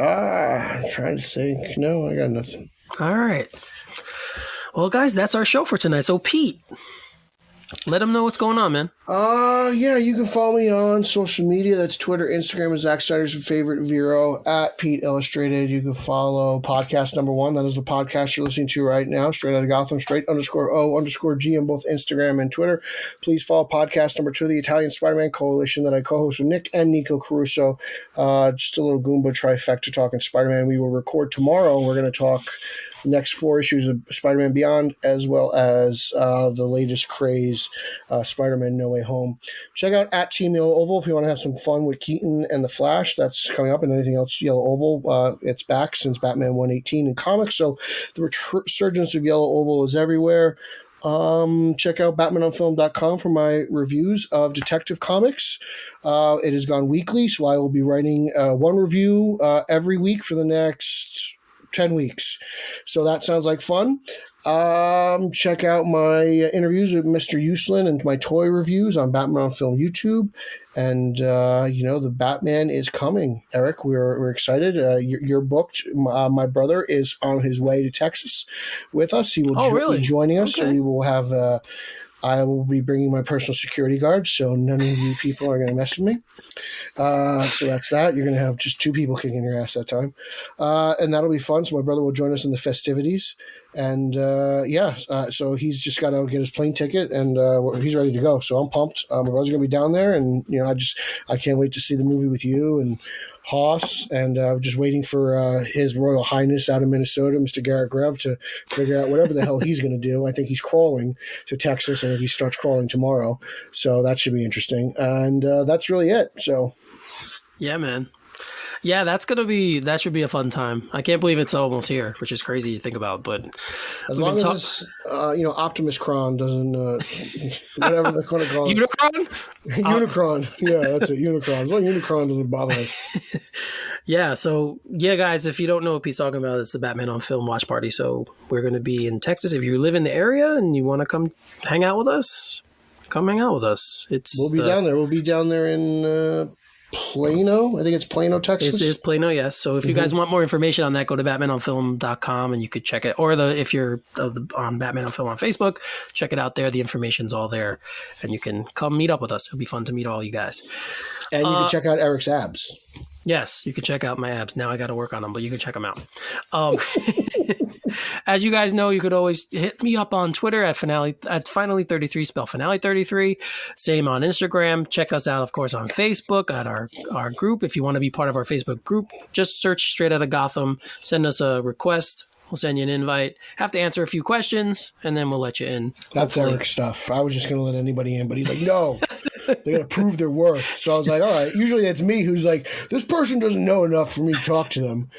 I'm trying to think. No, I got nothing. All right. Well, guys, that's our show for tonight. So, Pete, let them know what's going on, man. Yeah, you can follow me on social media. That's Twitter, Instagram is Zack Snyder's favorite Vero, at Pete Illustrated. You can follow podcast number 1. That is the podcast you're listening to right now. Straight Out of Gotham, straight_O_G on both Instagram and Twitter. Please follow podcast number 2, the Italian Spider-Man Coalition, that I co-host with Nick and Nico Caruso. Just a little Goomba trifecta talking Spider-Man. We will record tomorrow. We're going to talk the next 4 issues of Spider-Man Beyond, as well as the latest craze, Spider-Man No Way Home. Check out at Team Yellow Oval if you want to have some fun with Keaton and the Flash. That's coming up, and anything else Yellow Oval. It's back since Batman 118 in comics, so the resurgence of Yellow Oval is everywhere. Check out batmanonfilm.com for my reviews of Detective Comics. It has gone weekly, so I will be writing one review every week for the next 10 weeks. So that sounds like fun. Check out my interviews with Mr. Uslan and my toy reviews on Batman on Film YouTube. And, the Batman is coming. Eric, we're excited. You're booked. My brother is on his way to Texas with us. He will be joining us. Okay. So we will have, I will be bringing my personal security guard, so none of you people are going to mess with me. So that's that. You're going to have just 2 people kicking your ass that time. And that'll be fun. So my brother will join us in the festivities. And so he's just got to get his plane ticket, and he's ready to go. So I'm pumped. My brother's going to be down there, and I can't wait to see the movie with you and Haas, and just waiting for His Royal Highness out of Minnesota, Mr. Garrett Grev, to figure out whatever the hell he's going to do. I think he's crawling to Texas, and he starts crawling tomorrow. So that should be interesting. And that's really it. So, yeah, man. Yeah, that should be a fun time. I can't believe it's almost here, which is crazy to think about. But as long as Optimus Cron doesn't, whatever they're going to call it. Unicron? Unicron. Yeah, that's it. Unicron. As long as Unicron doesn't bother us. Yeah. So, guys, if you don't know what Pete's talking about, it's the Batman on Film watch party. So we're going to be in Texas. If you live in the area and you want to come hang out with us, come hang out with us. We'll be down there. We'll be down there in Plano. I think it's Plano, Texas. It is Plano, yes. So if you guys want more information on that, go to batmanonfilm.com and you could check it. Or if you're on Batman on Film on Facebook, check it out there. The information's all there. And you can come meet up with us. It'll be fun to meet all you guys. And you can check out Eric's abs. Yes, you can check out my abs. Now I got to work on them, but you can check them out. As you guys know, you could always hit me up on Twitter at Finally33, spell Finale33. Same on Instagram. Check us out, of course, on Facebook at our group. If you want to be part of our Facebook group, just search Straight Outta Gotham. Send us a request. We'll send you an invite. Have to answer a few questions, and then we'll let you in. That's Eric's stuff. I was just going to let anybody in, but he's like, no, they got to prove their worth. So I was like, all right. Usually it's me who's like, this person doesn't know enough for me to talk to them.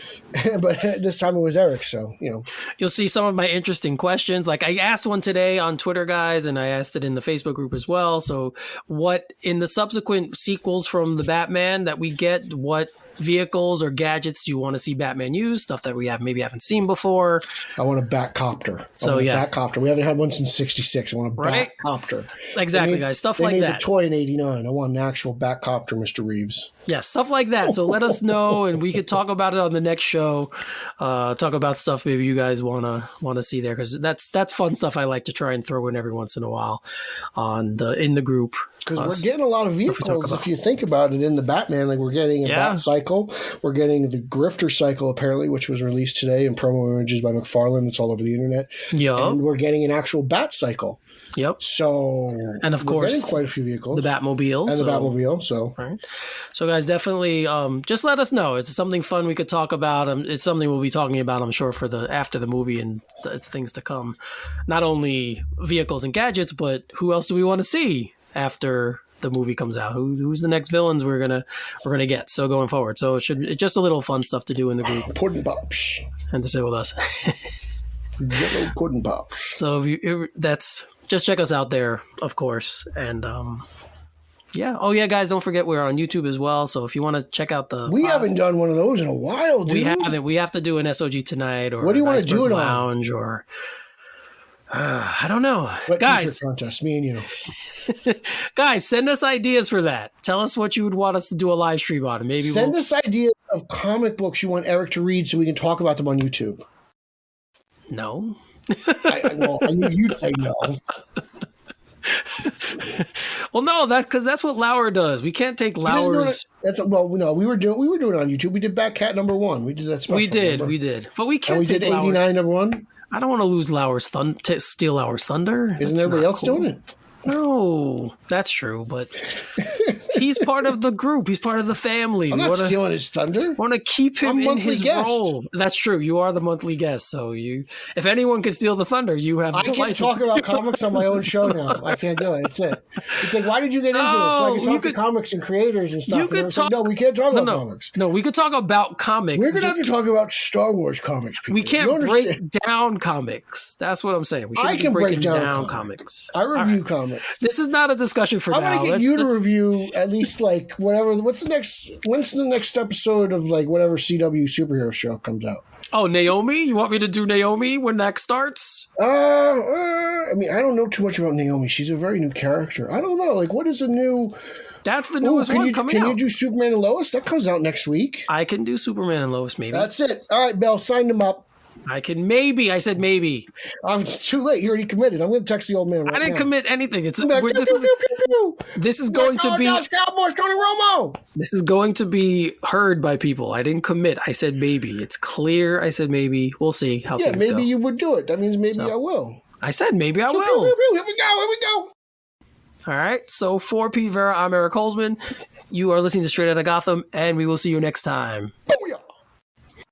But this time it was Eric, so, you know. You'll see some of my interesting questions. Like I asked one today on Twitter, guys, and I asked it in the Facebook group as well. So what, in the subsequent sequels from the Batman that we get, what vehicles or gadgets do you want to see Batman use? Stuff that we haven't seen before. I want a Batcopter. Batcopter. We haven't had one since '66. I want a Batcopter. Exactly, guys. Stuff like that. They made the toy in '89. I want an actual Batcopter, Mr. Reeves. Yeah, stuff like that. So let us know, and we could talk about it on the next show. Talk about stuff maybe you guys wanna see there, because that's fun stuff I like to try and throw in every once in a while in the group. Because we're getting a lot of vehicles, if you think about it, in the Batman. Like we're getting a Bat Cycle, we're getting the Grifter Cycle apparently, which was released today in promo images by McFarlane. It's all over the internet. Yeah, and we're getting an actual Bat Cycle. Yep. So, and of course, getting quite a few vehicles. The Batmobile. And the Batmobile. So, right. So guys, definitely just let us know. It's something fun we could talk about. It's something we'll be talking about, I'm sure, for after the movie and things to come. Not only vehicles and gadgets, but who else do we want to see after the movie comes out? Who's the next villains we're gonna get? So going forward, so it's just a little fun stuff to do in the group. Pudding pops. And to sit with us. Yellow pudding pops. So just check us out there, of course. And guys, don't forget we're on YouTube as well. So if you want to check out we haven't done one of those in a while, dude. We haven't. We have to do an SOG tonight, or what do you want to do it Lounge, on? Or I don't know, what guys. Contest, me and you. Guys, send us ideas for that. Tell us what you would want us to do a live stream on. Maybe send us ideas of comic books you want Eric to read so we can talk about them on YouTube. No. I knew you'd say no. Well, no, because that's what Lauer does. We can't take Lauer's. We were doing it on YouTube. We did Batcat #1. We did that special. We did, but we can't. And we did 89 #1. I don't want to lose Lauer's steal Lauer's thunder. Isn't everybody else doing it? No, that's true, but he's part of the group. He's part of the family. I'm not stealing his thunder. Want to keep him in his role. That's true. You are the monthly guest, so if anyone can steal the thunder, you have. I can talk about comics on my own show now. I can't do it. It's it. It's like, why did you get into this? So I can talk to comics and creators and stuff. No, we can't talk about comics. No, we could talk about comics. We're gonna have to talk about Star Wars comics. People. We can't break down comics. That's what I'm saying. I can break down comics. I review comics. This is not a discussion for now. I'm gonna get you to review at least like whatever. When's the next episode of like whatever CW superhero show comes out? Oh, Naomi? You want me to do Naomi when that starts? I mean, I don't know too much about Naomi. She's a very new character. I don't know. Like, what is a new? That's the newest one coming out. Can you do Superman and Lois? That comes out next week. I can do Superman and Lois, maybe. That's it. All right, Bell, sign them up. I can maybe. I said maybe. It's too late. You already committed. I'm going to text the old man right now. I didn't commit anything. This is going to be Cowboys, Tony Romo. This is going to be heard by people. I didn't commit. I said maybe. It's clear. I said maybe. We'll see how things go. Yeah, maybe you would do it. That means maybe I will. I said maybe I will. Here we go. All right. So for Pete Vera, I'm Eric Holzman. You are listening to Straight Outta Gotham, and we will see you next time. Booyah!